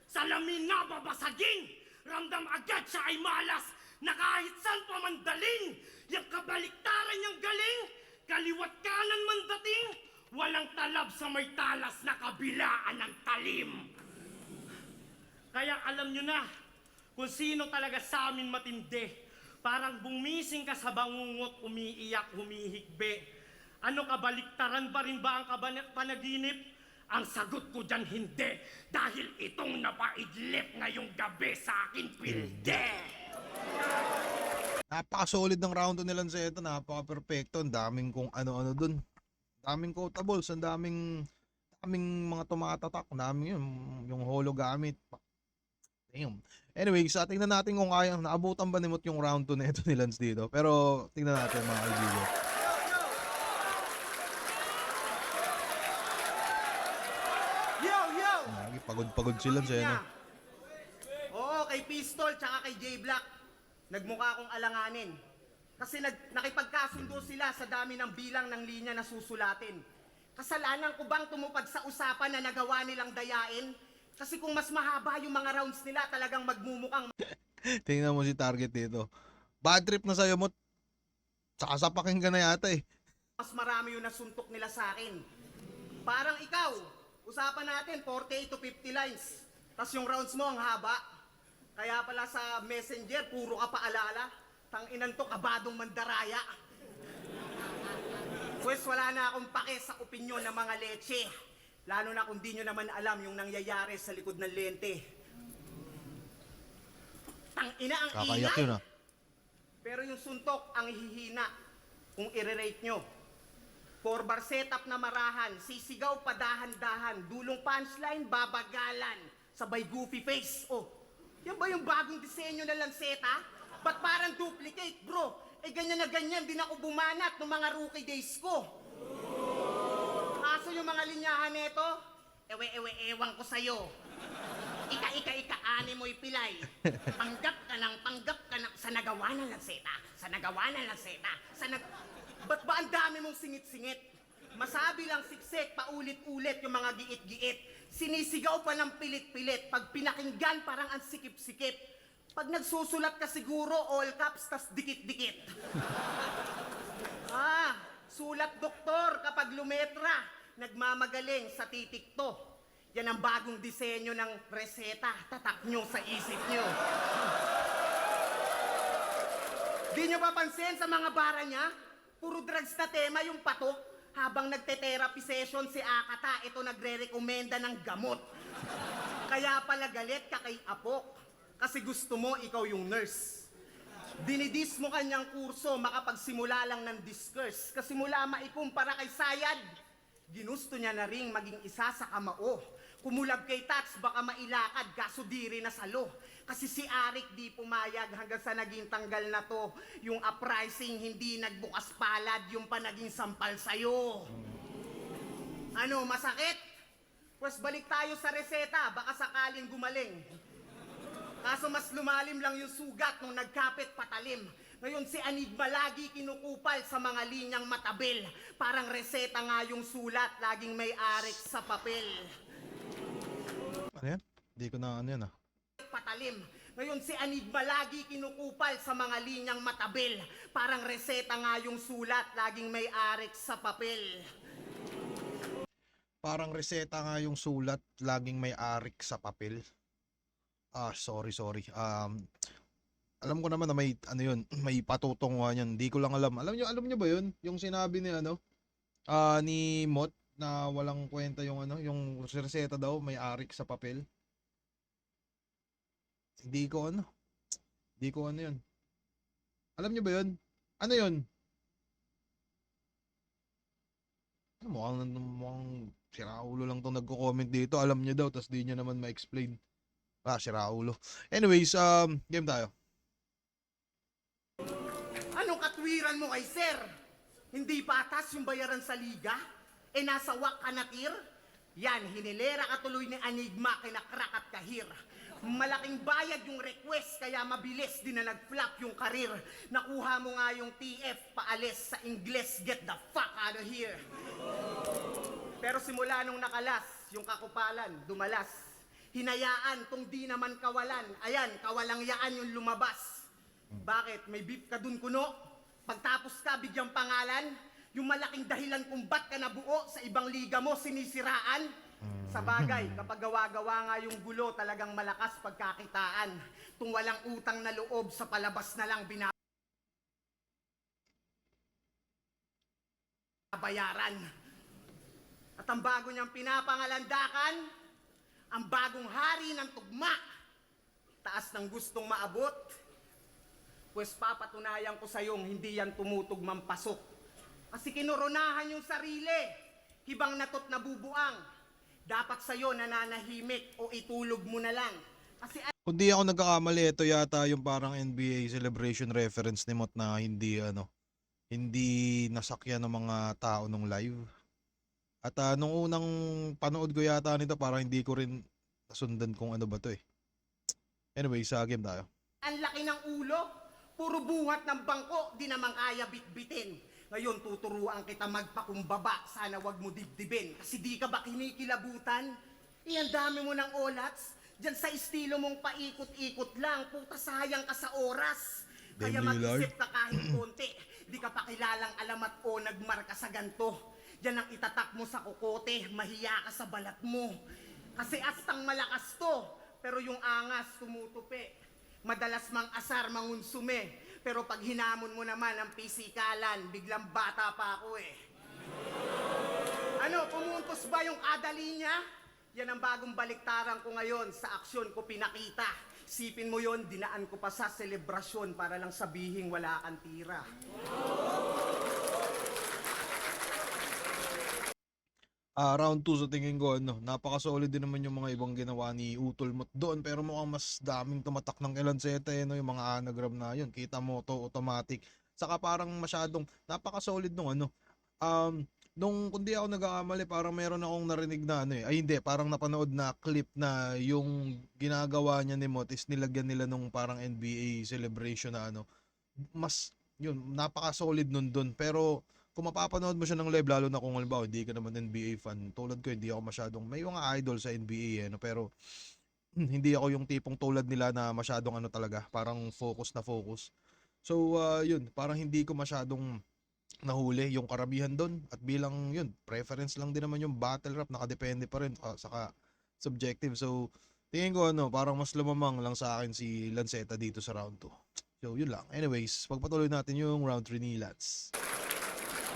salamin na babasagin, ramdam agad siya ay malas, na kahit saan pa mandaling, yung kabaliktaran niyang galing, kaliwat kanan man dating, walang talab sa may talas na kabilaan ng talim. Kaya alam nyo na kung sino talaga sa amin matindi. Parang bumising ka sa bangungot, umiiyak, humihikbe. Ano, kabaliktaran pa rin ba ang panaginip? Ang sagot ko dyan hindi, dahil itong napaidlip ngayong gabi sa akin pilde. Napaka-solid ng round to nila sa ito. Napaka-perfecto. Ang daming kung ano-ano dun. Daming quotables. Ang daming mga tumatatak. Ang daming yung holo gamit. Damn. Anyways, tingnan natin kung kaya. Naabutan ba ni Mot yung round 2 na ito ni Lance dito. Pero tingnan natin mga kaibigan. Yo! Pagod-pagod si Lance no? Oo, kay Pistol tsaka kay J-Black. Nagmukha akong alanganin. Kasi nakipagkasundo sila sa dami ng bilang ng linya na susulatin. Kasalanan ko bang tumupad sa usapan na nagawa nilang dayain? Kasi kung mas mahaba yung mga rounds nila, talagang magmumukhang Tingnan mo si target dito. Bad trip na sa'yo, Mot. Sasapakin ka na yata eh. mas marami yung nasuntok nila sa akin. Parang ikaw, usapan natin 48 to 50 lines. Tapos yung rounds mo ang haba. Kaya pala sa messenger, puro ka paalala. Tanginan to, kabadong mandaraya. Pues wala na akong pake sa opinyon ng mga leche. Lalo na kung di nyo naman alam yung nangyayari sa likod ng lente. Tangina ang Kakayak ingay! yun ah. Pero yung suntok ang hihina kung i-rate nyo. 4-bar setup na marahan, sisigaw pa dahan-dahan, dulong punchline, babagalan, sabay goofy face. Oh, yan ba yung bagong disenyo na lanseta? Ba't parang duplicate, bro? Eh ganyan na ganyan din ako bumanat ng mga rookie days ko. Kaso yung mga linyahan nito, ewe-ewe-ewang ko sa'yo. Ika-ika-ika-ani mo'y pilay. Panggap ka ng sa nagawa ng lanseta. Sa nagawa ng lanseta. Ba't ba ang dami mong singit-singit? Masabi lang siksik, paulit-ulit yung mga giit-giit. Sinisigaw pa ng pilit-pilit. Pag pinakinggan, parang ang sikip-sikip. Pag nagsusulat ka siguro, all caps, tas dikit-dikit. Sulat doktor kapag lumetra. Nagmamagaling sa titik to. Yan ang bagong disenyo ng reseta. Tatak nyo sa isip nyo. Di nyo ba pansin sa mga bara niya? Puro drugs na tema yung patok. Habang nagte-therapy session si Akata, ito nagre-rekomenda ng gamot. Kaya pala galit ka kay Apok. Kasi gusto mo ikaw yung nurse. Dinidis mo kanyang kurso, makapagsimula lang ng discourse. Kasi mula maikumpara kay Sayad, ginusto niya na ring maging isa sa kamao. Kumulab kay Tats, baka mailakad, kaso di rin nasalo. Kasi si Arik di pumayag hanggang sa naging tanggal na to. Yung uprising hindi nagbukas palad, yung pa naging sampal sa'yo. Ano, masakit? Pues balik tayo sa reseta, baka sakaling gumaling. Kaso mas lumalim lang yung sugat nung nagkapit patalim. Ngayon si Anigma lagi kinukupal sa mga linyang matabil. Parang reseta nga yung sulat, laging may arik sa papel. Ano yan? Hindi ko na ano yan ah. Patalim. Ngayon si Anigma lagi kinukupal sa mga linyang matabil. Parang reseta nga yung sulat, laging may arik sa papel. Parang reseta nga yung sulat, laging may arik sa papel. Sorry. Alam ko naman na may ano yun, may patutunguhan yan. Hindi ko lang alam. Alam niyo ba yun? Yung sinabi ni ano, ni Mot na walang kwenta yung ano, yung reseta daw may arik sa papel. Hindi ko ano yun. Alam niyo ba yun? Ano yun? Mukhang siraulo lang tong nagko-comment dito. Alam niya daw, tas di niya naman ma-explain. Siraulo. Anyways, game tayo. Anong katwiran mo kay Sir? Hindi patas yung bayaran sa liga? E nasa wak ka na tir? Yan, hinilera ka tuloy ni Anigma, kinakrak at kahir. Malaking bayad yung request, kaya mabilis din na nag-flop yung karir. Nakuha mo nga yung TF, paalis sa Ingles, get the fuck out of here. Pero simula nung nakalas, yung kakupalan, dumalas. Hinayaan tong di naman kawalan. Ayan, kawalangyaan yung lumabas. Bakit? May beef ka dun kuno? Pagtapos ka, bigyang pangalan? Yung malaking dahilan kung ba't ka nabuo sa ibang liga mo, sinisiraan? Sa bagay, kapag gawa-gawa nga yung gulo, talagang malakas pagkakitaan. Tung walang utang na loob, sa palabas na lang binabayaran. At ang bago niyang pinapangalandakan, ang bagong hari ng tugma. Taas ng gustong maabot. Pues papatunayan ko sa'yong hindi yan tumutugmang pasok. Kasi kinoronahan yung sarili. Hibang natot na bubuang. Dapat sa'yo nananahimik o itulog mo na lang. Kasi Kung di ako nagkakamali, ito yata yung parang NBA celebration reference ni Mot na hindi nasakyan ng mga tao nung live. At nung unang panood ko yata nito, parang hindi ko rin nasundan kung ano ba to eh. Anyway, sa game tayo. ang laki ng ulo. Puro buhat ng bangko, di naman kaya bitbitin. Ngayon tuturuan kita magpakumbaba, sana wag mo dibdibin. Kasi di ka ba kinikilabutan? Iyan dami mo ng olats. Diyan sa estilo mong paikot-ikot lang, puta sayang ka sa oras. Kaya Dame Lillard. mag-isip ka kahit konti. Di ka pa kilalang alamat o nagmarka sa ganto. Diyan ang itatak mo sa kokote, mahiya ka sa balat mo. Kasi astang malakas to, pero yung angas tumutupi. Madalas mang asar, mangunsume. Pero pag hinamon mo naman ang pisikalan, biglang bata pa ako eh. Ano, pumuntos ba yung kada linya? Yan ang bagong baliktaran ko ngayon sa aksyon ko pinakita. Sipin mo yon, dinaan ko pa sa selebrasyon para lang sabihing wala kang tira. Round 2 sa tingin ko, napaka-solid din naman yung mga ibang ginawa ni Utol Mot doon, pero mukhang mas daming tumatak ng Elanceta, yung mga anagram na yun. Kita mo to, automatic. Saka parang masyadong napaka-solid nung nung kundi ako nagkakamali, parang meron akong narinig na ay hindi, parang napanood na clip na yung ginagawa niya ni Mot is nilagyan nila nung parang NBA celebration na mas yun, napaka-solid nun dun. Pero kung mapapanood mo siya ng live, lalo na kung halimbawa hindi ka naman NBA fan, tulad ko, hindi ako masyadong, may mga idol sa NBA pero hindi ako yung tipong tulad nila na masyadong talaga, parang focus na focus. So yun, parang hindi ko masyadong nahuli yung karamihan doon, at bilang yun, preference lang din naman yung battle rap, nakadepende pa rin saka subjective. So tingin ko parang mas lumamang lang sa akin si Lanceta dito sa round 2. So yun lang. Anyways, pagpatuloy natin yung round 3 ni Lance.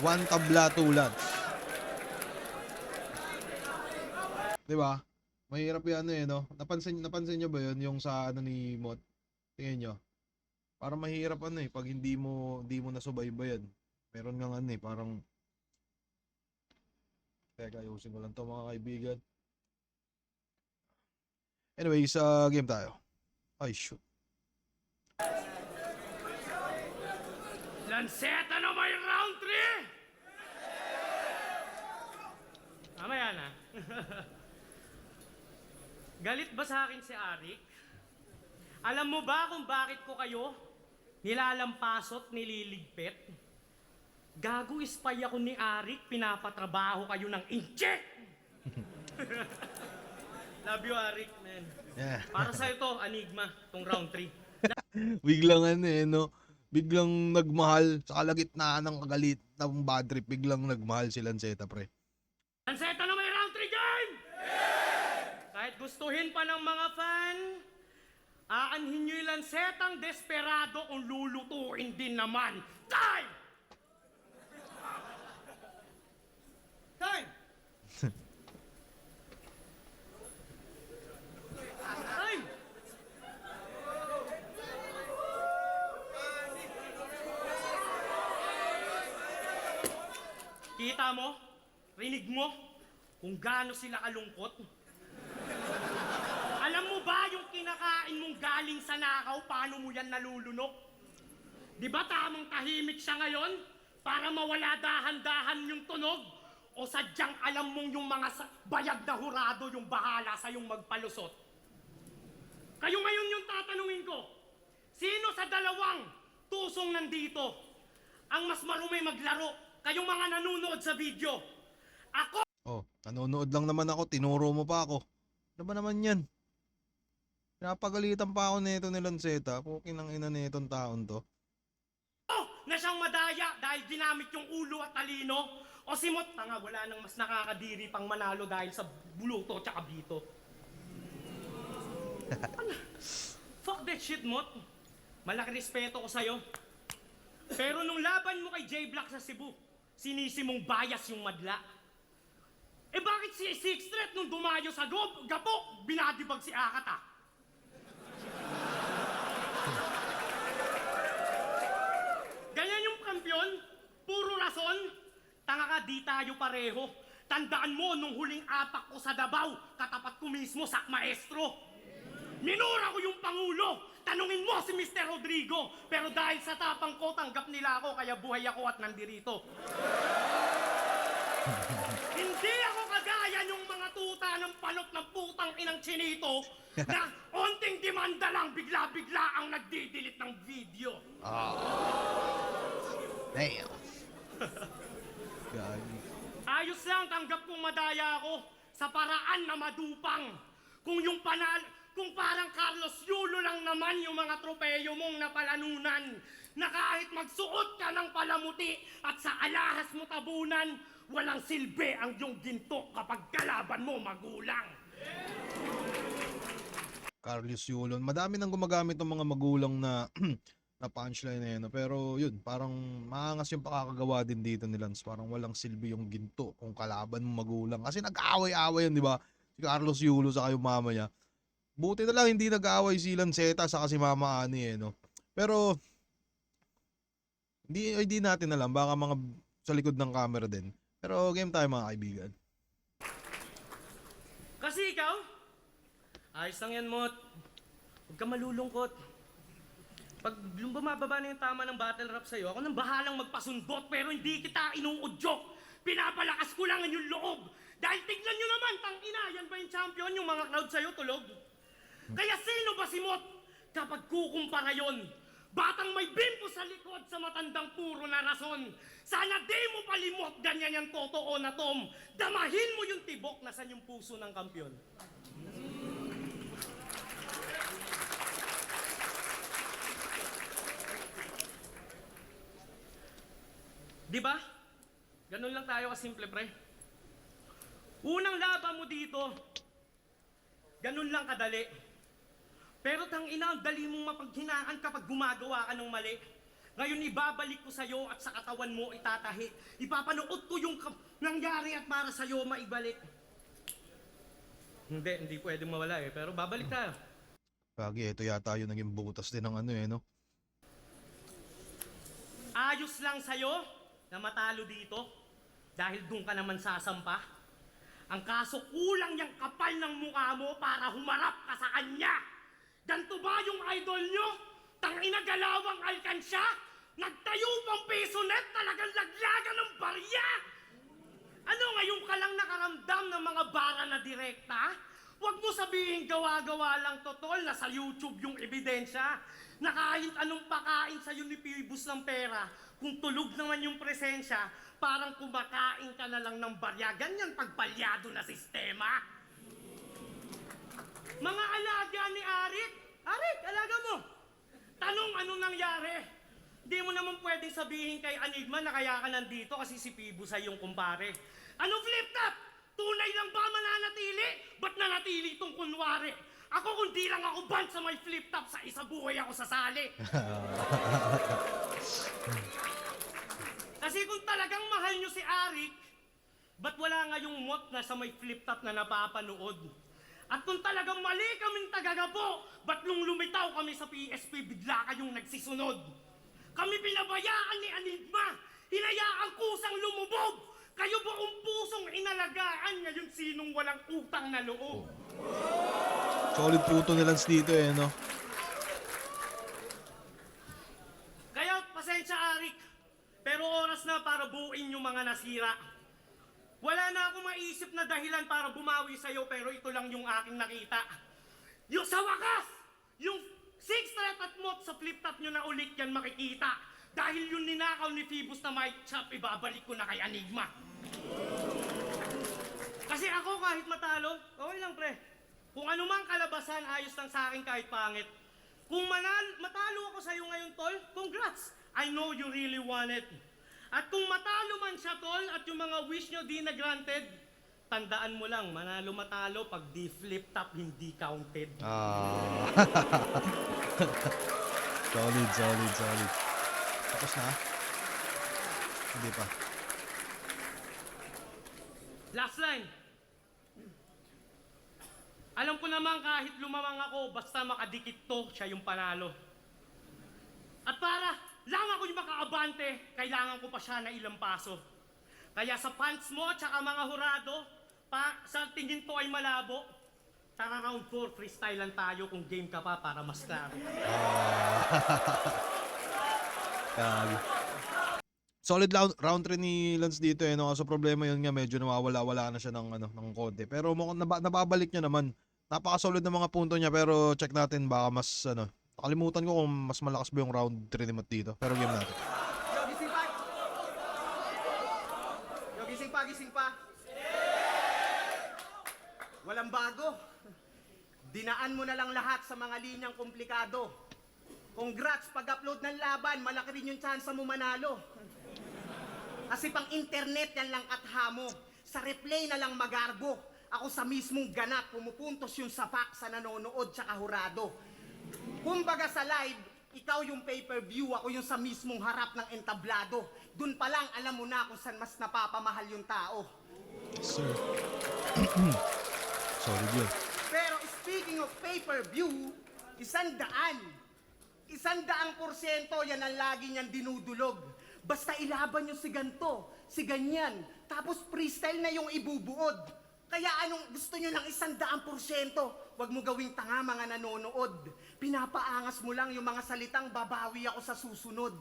1 tabla 2 Lance. Diba? Mahirap yan no? Napansin nyo ba yun yung sa ni Mot? Tingin nyo? Parang mahirap pag hindi mo nasubaybayan. Meron nga parang teka, ayusin ko lang to mga kaibigan. Anyways, game tayo. Ay, shoot. Lanceta na may round 3! Tama yan Galit ba sa akin si Arik? Alam mo ba kung bakit ko kayo nilalampasot, nililigpit? Gago, spy ako ni Arik, pinapatrabaho kayo ng incheck! Love you, Arik, man. Yeah. Para sa ito, Enigma, tong round 3. Biglang biglang nagmahal sa kalagitnaan ng kagalit ng bad trip, biglang nagmahal si Lanceta, pre. Lanceta na may round 3 game! Kahit gustuhin pa ng mga fan, aanhin nyo yung Lancetang desperado kung lulutuin din naman. Time! Time! Time! Kita mo? Rinig mo? Kung gaano sila kalungkot? Alam mo ba yung kinakain mong galing sa nakaw, paano mo yan nalulunok? Di ba tamang tahimik siya ngayon? Para mawala dahan-dahan yung tunog? O sadyang alam mong yung mga bayag na hurado yung bahala sa yung magpalusot? Kayo ngayon yung tatanungin ko, sino sa dalawang tusong nandito ang mas marumi maglaro? Kayong mga nanonood sa video. Ako! Oh, nanonood lang naman ako, tinuro mo pa ako. Ano ba naman yan? Pinapagalitan pa ako nito ni Lanceta. Pukin ang ina nitong taon to. Na siyang madaya dahil ginamit yung ulo at talino? O si Mot, tanga, wala nang mas nakakadiri pang manalo dahil sa buluto at bito. Fuck that shit, Mot. Malaki respeto ko sa'yo. Pero nung laban mo kay J-Block sa Cebu, sinisi mong bias yung madla. Eh bakit si Six Threat nung dumayo sa gapok, binadibag si Akata? Ganyan yung kampiyon? Puro rason? Tanga ka, di tayo pareho. Tandaan mo, nung huling apak ko sa Davao, katapat ko mismo, sak maestro. Minura ko yung Pangulo. Tanungin mo si Mr. Rodrigo. Pero dahil sa tapang ko, tanggap nila ako, kaya buhay ako at nandirito. Hindi ako kagaya yung mga tuta ng palok ng putang inang chinito na onting demanda lang, bigla-bigla ang nagdidelete ng video. Damn. Gagi. Ayos lang, tanggap kong madaya ako sa paraan na madupang. Kung parang Carlos Yulo lang naman yung mga tropeyo mong napalanunan, na kahit magsuot ka ng palamuti at sa alahas mo tabunan, walang silbi ang iyong ginto kapag kalaban mo magulang. Carlos Yulon. Madami nang gumagamit ng mga magulang na na punchline na yun. No? Pero yun, parang maangas yung pakakagawa din dito ni Lance. Parang walang silbi yung ginto kung kalaban mo magulang. Kasi nag-aaway-aaway yun, di ba? Si Carlos Yulo sa yung mama niya. Buti na lang hindi nag-aaway si Lanceta sa si Mama Ani no. Pero hindi natin alam, baka mga sa likod ng camera din. Pero game tayo mga kaibigan. Kasi ikaw, ayos lang yan, Mot. Huwag ka malulungkot. Pag bumababa na yung tama ng battle rap sa'yo, ako nang bahalang magpasundot pero hindi kita inuudyok. Pinapalakas ko lang ang yung loob. Dahil tignan nyo naman, tangina, yan ba yung champion? Yung mga crowd sa'yo, tulog. Kaya sino ba si Mot kapag kukumpara yon? Batang may bimpo sa likod sa matandang puro na rason. Sana di mo palimot ganyan yung totoo na Tom. Damahin mo yung tibok na sa yung puso ng kampyon. Di ba? Ganun lang tayo kasimple, pre. Unang laban mo dito, ganun lang kadali. Pero tangina, ang dali mong mapaghinaan kapag gumagawa ka ng mali. Ngayon ibabalik ko sa'yo at sa katawan mo itatahi. Ipapanood ko yung nangyari at para sa'yo maibalik. Hindi pwedeng mawala eh, pero babalik tayo. Kagi, ito yata yung naging butas din ng ano no. Ayos lang sa'yo na matalo dito dahil doon ka naman sasampa. Ang kaso kulang yung kapal ng mukha mo para humarap ka sa kanya. Ganto ba yung idol nyo? Tangina galawang alkansya? Nagtayo pang pesonet talagang laglagan ng barya? Ano ngayon ka lang nakaramdam ng mga bara na direkta? Huwag mo sabihin gawa-gawa lang totol na sa YouTube yung ebidensya na kahit anong pakain sa'yo ni Phoebus ng pera, kung tulog naman yung presensya, parang kumakain ka na lang ng barya. Ganyan pagpalyado na sistema. Mga alaga ni Arik. Arik, alaga mo. Tanong ano nangyari. Di mo naman pwedeng sabihin kay Enigma na kaya ka nandito kasi si Phoebus ay yung kumpare. Ano flip-top? Tunay lang ba mananatili? Ba't nanatili itong kunwari? Ako kung di lang ako ban sa may flip-top, sa isa buhay ako sasali. Kasi kung talagang mahal nyo si Arik, ba't wala nga yung Mot na sa may flip-top na napapanood? At kung talagang mali kaming tagagapo, ba't nung lumitaw kami sa PSP, bigla kayong nagsisunod? Kami pinabayaan ni Enigma, hinayaan kusang lumubog. Kayo buong pusong inalagaan ngayon sinong walang utang na loob? Solid puto ni Lance dito no. Kaya pasensya Arik, pero oras na para buuin yung mga nasira. Wala na akong maisip na dahilan para bumawi sa'yo pero ito lang yung aking nakita. Yung sa wakas, yung 6 threat at Mot sa flip-top nyo na ulit yan makikita. Dahil yung ninakaw ni Phoebus na mic chop, ibabalik ko na kay Enigma. Kasi ako kahit matalo, okay lang pre. Kung ano mang kalabasan, ayos lang sa akin kahit pangit. Kung matalo ako sa'yo ngayon, tol, congrats! I know you really want it. At kung matalo man siya, tol, at yung mga wish nyo di na granted, tandaan mo lang, manalo matalo pag di flip top, hindi counted. Solid. Tapos na? Hindi pa. Last line. Alam ko naman kahit lumamang ako, basta makadikit to, siya yung panalo. At para lang ako yung makaabante, kailangan ko pa siya na ilang paso. Kaya sa pants mo, tsaka mga hurado, sa tingin ko ay malabo. Tara round 4, freestyle lang tayo kung game ka pa para mas klaro. Solid round 3 ni Lance dito no. Kaso problema yun nga, medyo nawawala-wala na siya ng konti. Pero mukhang nababalik niya naman. Napaka-solid ng mga punto niya pero check natin baka mas nakalimutan ko kung mas malakas ba yung round 3 ni Matt dito. Pero game natin. Gising pa. Walang bago. Dinaan mo na lang lahat sa mga linyang komplikado. Congrats, pag-upload ng laban, malaki rin yung chance mo manalo. Kasi pang internet yan lang katha mo. Sa replay na lang magarbo. Ako sa mismong ganap, pumupuntos yung sapak sa nanonood tsaka hurado. Kumbaga sa live, Ikaw yung pay-per-view, ako yung sa mismong harap ng entablado. Dun pa lang, alam mo na kung saan mas napapamahal yung tao. Yes, sir. Solid yun. Pero speaking of pay-per-view, 100. 100% yan ang lagi niyan dinudulog. Basta ilaban nyo si ganto, si ganyan, tapos freestyle na yung ibubuod. Kaya anong gusto nyo ng 100%? Huwag mo gawing tanga mga nanonood. Pinapaangas mo lang yung mga salitang babawi ako sa susunod.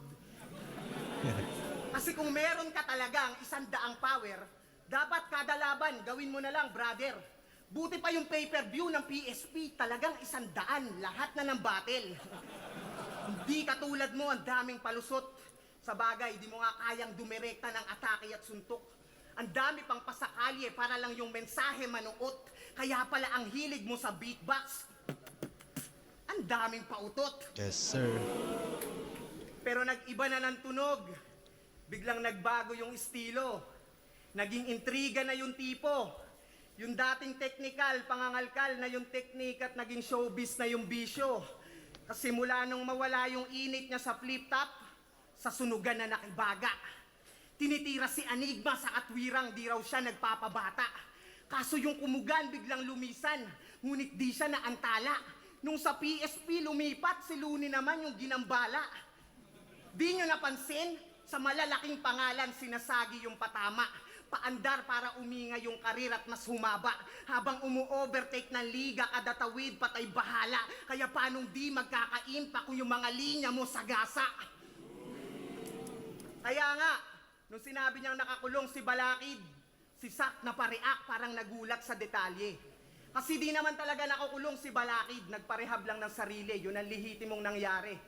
Kasi kung meron ka talagang 100 power, dapat kada laban gawin mo na lang, brother. Buti pa yung pay-per-view ng PSP, talagang 100, lahat na ng battle. Hindi katulad mo, ang daming palusot. Sa bagay, di mo nga kayang dumirekta ng atake at suntok. Ang dami pang pasakalye para lang yung mensahe manuot. Kaya pala ang hilig mo sa beatbox. Ang daming pautot. Yes, sir. Pero nag-iba na ng tunog. Biglang nagbago yung estilo. Naging intriga na yung tipo. Yung dating technical, pangangalkal na yung technique at naging showbiz na yung bisyo. Kasi mula nung mawala yung init niya sa flip-top, sa sunugan na nakibaga. Tinitira si Enigma sa katwirang di raw siya nagpapabata. Kaso yung kumugan biglang lumisan, ngunit di siya naantala. Nung sa PSP lumipat, si Looney naman yung ginambala. Di nyo napansin, sa malalaking pangalan sinasagi yung patama. Paandar para uminga yung karir at mas humaba. Habang umu-overtake ng liga, kada tawid patay bahala. Kaya paanong di magkaka-impact kung yung mga linya mo sagasa? Kaya nga, nung sinabi niyang nakakulong si Balakid, si Sak na pareak parang nagulat sa detalye. Kasi di naman talaga nakakulong si Balakid, nagparehab lang ng sarili, yun ang lehitimong nangyari.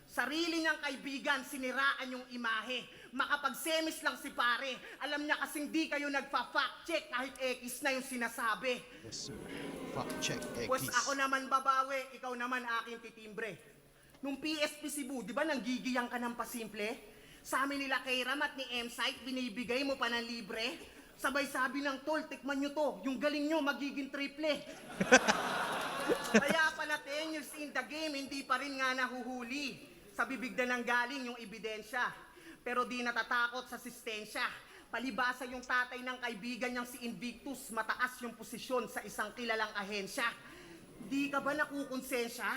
Sarili niyang kaibigan, siniraan yung imahe. Makapag-semis lang si pare. Alam niya kasing di kayo nagpa-fact check kahit X na yung sinasabi. Yes, sir. Fact check, Pues X. ako naman babawi, ikaw naman aking titimbre. Nung PSP Cebu, di ba nanggigiyang ka ng pasimple? Sa amin nila kay Ram at ni M-Site, binibigay mo pa ng libre. Sabay sabi ng tol, tikman nyo to, yung galing nyo magiging triple. Kaya pala 10 years in the game, hindi pa rin nga nahuhuli. Sa bibig na nang galing yung ebidensya. Pero di natatakot sa sistensya. Palibasa yung tatay ng kaibigan niyang si Invictus, mataas yung posisyon sa isang kilalang ahensya. Di ka ba nakukonsensya?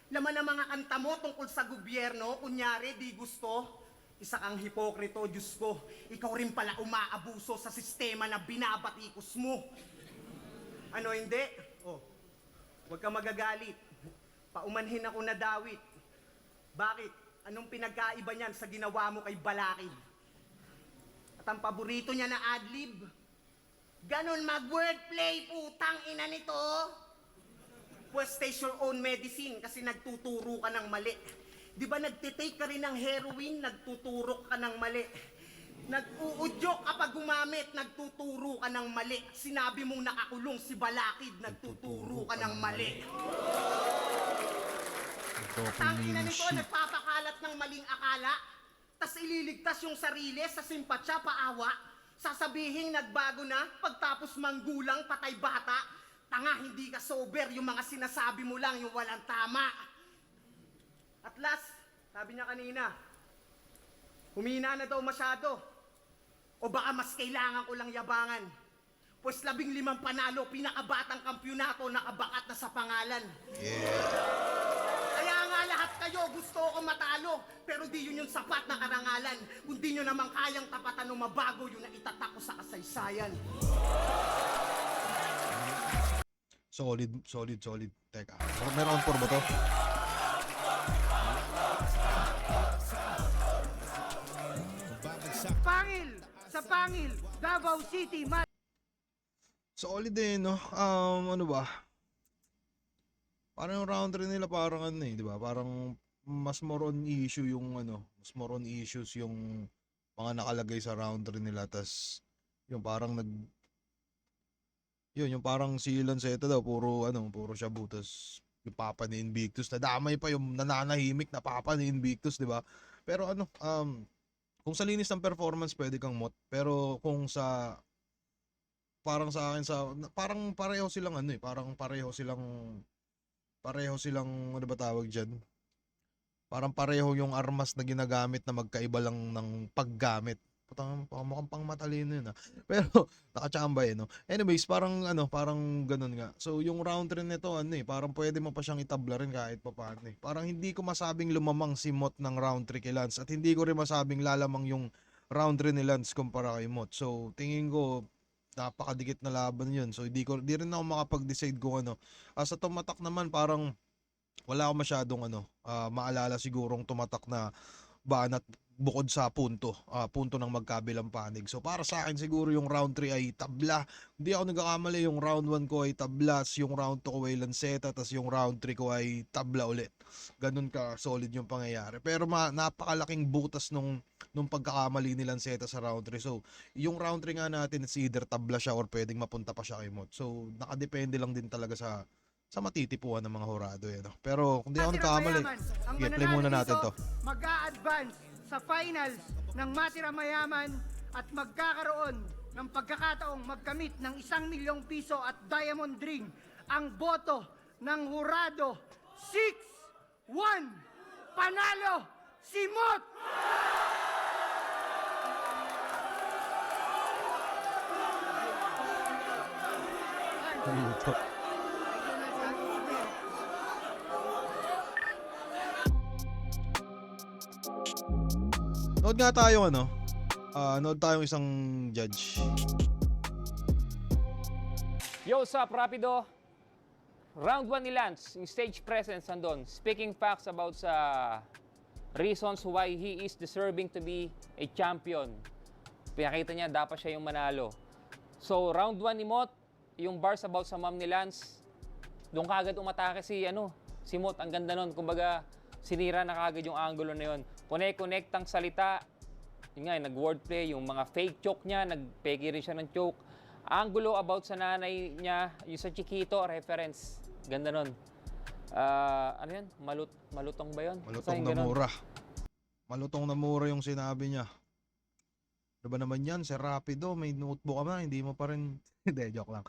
Laman ng mga kanta mo tungkol sa gobyerno, kunyari di gusto. Isa kang hipokrito, Diyos ko. Ikaw rin pala umaabuso sa sistema na binabatikos mo. Ano hindi? Oh, huwag ka magagalit. Paumanhin ako na dawit. Bakit? Anong pinagkaiba niyan sa ginawa mo kay Balakid? At ang paborito niya na adlib? Ganon mag-wordplay, putang ina nito. Pues taste your own medicine kasi nagtuturo ka ng mali. Di ba nagtitake ka rin ng heroin, nagtuturok ka ng mali. Nag-uudyok kapag gumamit, nagtuturo ka ng mali. Sinabi mong nakakulong si Balakid, nagtuturo ka ng mali. Tangina nito, nagpapakalat ng maling akala, tas ililigtas yung sarili sa simpatsya, paawa. Sasabihin nagbago na, pagtapos manggulang, patay bata. Tanga, hindi ka sober, yung mga sinasabi mo lang, yung walang tama. At last, sabi niya kanina, humina na daw masyado. O baka mas kailangan ko lang yabangan. Pues 15 panalo, pinakabatang kampyonato, nakabakat na sa pangalan. Yeah. Kaya nga lahat kayo gusto ko matalo, pero di yun yung sapat na karangalan. Kung di nyo naman kayang tapatan o mabago, yun na itatak ko sa kasaysayan. Solid, solid, solid. Teka, meron on ba to? Pangil! Sa Pangil, Davao City, Solid din, no? Ano ba? Parang yung round 3 nila parang ano eh, di ba? Parang mas more on issue yung ano, mas more on issues yung mga nakalagay sa round 3 nila. Tas yung parang yun, yung parang si Lanceta daw, puro shabu. Tas yung papa ni Invictus, nadamay pa yung nananahimik na papa ni Invictus, di ba? Pero ano, kung sa linis ng performance, pwede kang mot. Pero kung sa parang sa akin parang pareho silang ano eh, pareho silang ano ba tawag diyan? Parang pareho yung armas na ginagamit na magkaiba lang ng paggamit. Putang mukhang pang matalino yun, Pero nakachamba, eh, 'no? Anyways, parang ano, parang gano'n nga. So, yung round 3 nito ano, eh, parang puwede mo pa siyang itabla rin kahit papaano, eh. Parang hindi ko masabing lumamang si Mot ng round 3 kay Lance at hindi ko rin masabing lalamang yung round 3 ni Lance kumpara kay Mot. So, tingin ko napakadikit na laban yun. So, di rin ako makapag-decide kung ano. Sa tumatak naman parang wala akong masyadong ano, maalala sigurong tumatak na banat bukod sa punto ng magkabilang panig. So para sa akin siguro yung round 3 ay tabla. Hindi ako nagkakamali, yung round 1 ko ay tablas, yung round 2 ko ay lanseta, tas yung round 3 ko ay tabla ulit. Ganun ka solid yung pangyayari. Pero napakalaking butas nung pagkakamali ni Lanceta sa round 3. So, yung round 3 nga natin, it's either tabla siya or pwedeng mapunta pa siya kay Mot. So, nakadepende lang din talaga sa matitipuan ng mga horado, eh, no? Pero kung di ako nagkakamali, sige, play muna natin to. Mag-a-advance sa finals ng Matira Mayaman at magkakaroon ng pagkakataong magkamit ng 1 milyong piso at diamond ring. Ang boto ng hurado 6-1 panalo si Mot! Ito. Nood nga tayo ano, nood tayong isang judge. Yo, what's up, Rapido? Round 1 ni Lance, yung stage presence andon. Speaking facts about sa reasons why he is deserving to be a champion. Pinakita niya, dapat siya yung manalo. So, round 1 ni Mot, yung bars about sa mom ni Lance, doon kagad umatake si Mot. Ang ganda nun. Kumbaga, sinira na kagad yung angulo na yun. Connect-ang salita. Yun nga, nag-wordplay. Yung mga fake choke niya, nag-peki rin siya ng choke. Angulo about sa nanay niya, yung sa Chiquito, reference. Ganda nun. Ano yan? Malutong ba yun? Malutong Basta na ganun. mura. Malutong na mura yung sinabi niya. Ano ba naman yan? Si Rapido, may notebook ka na, hindi mo pa rin... Hindi, joke lang.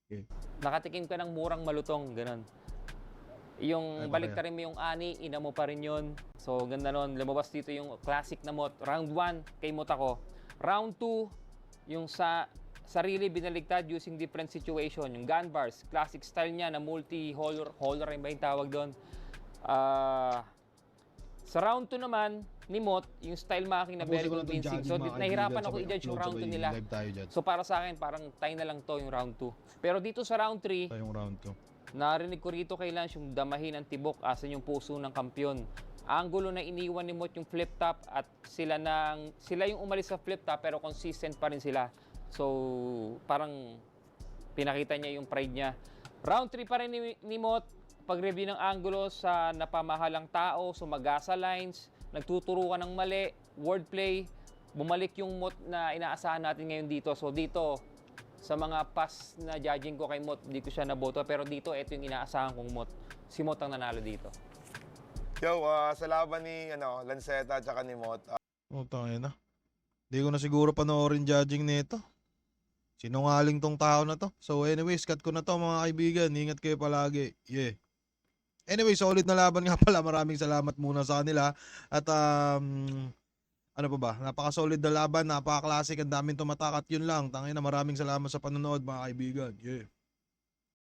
Okay. Nakatikim ka ng murang malutong, ganun. Yung Ay, baliktarin mo yung ani, ina mo pa rin yun. So, ganda nun. Lumabas dito yung classic na Mot. Round 1, kay Mot ako. Round 2, yung sa sarili binaligtad using different situation. Yung gun bars, classic style niya na multi-holder rin ba yung tawag doon. Sa round 2 naman, ni Mot, yung style making na very convincing. So, nahirapan ako i-judge yung round 2 nila. So, para sa akin, parang tie na lang to yung round 2. Pero dito sa round 3, Ito yung round 2. narinig ko rito kay Lance yung damahin ng tibok, asan yung puso ng kampyon. Angulo na iniwan ni Mot yung flip top at sila yung umalis sa flip top pero consistent pa rin sila. So, parang pinakita niya yung pride niya. Round 3 pa rin ni Mot, pag-review ng angulo sa napamahalang tao, sumagasa lines, nagtuturo ka ng mali, wordplay, bumalik yung Mot na inaasahan natin ngayon dito. So dito, sa mga past na judging ko kay Mot, hindi ko siya naboto. Pero dito, ito yung inaasahan kong Mot. Si Mot ang nanalo dito. Yo, sa laban ni Lanceta at saka ni Mot, Tangina na. Hindi ko na siguro panoorin judging nito. Sinungaling tong tao na to. So anyways, cut ko na to mga kaibigan. Ingat kayo palagi. Yeah. Anyway, solid na laban nga pala. Maraming salamat muna sa kanila. At ano pa ba? Napaka-solid na laban, napaka-classic, ang daming tumatak at yun lang. Tangina, maraming salamat sa panonood mga kaibigan. Yeah.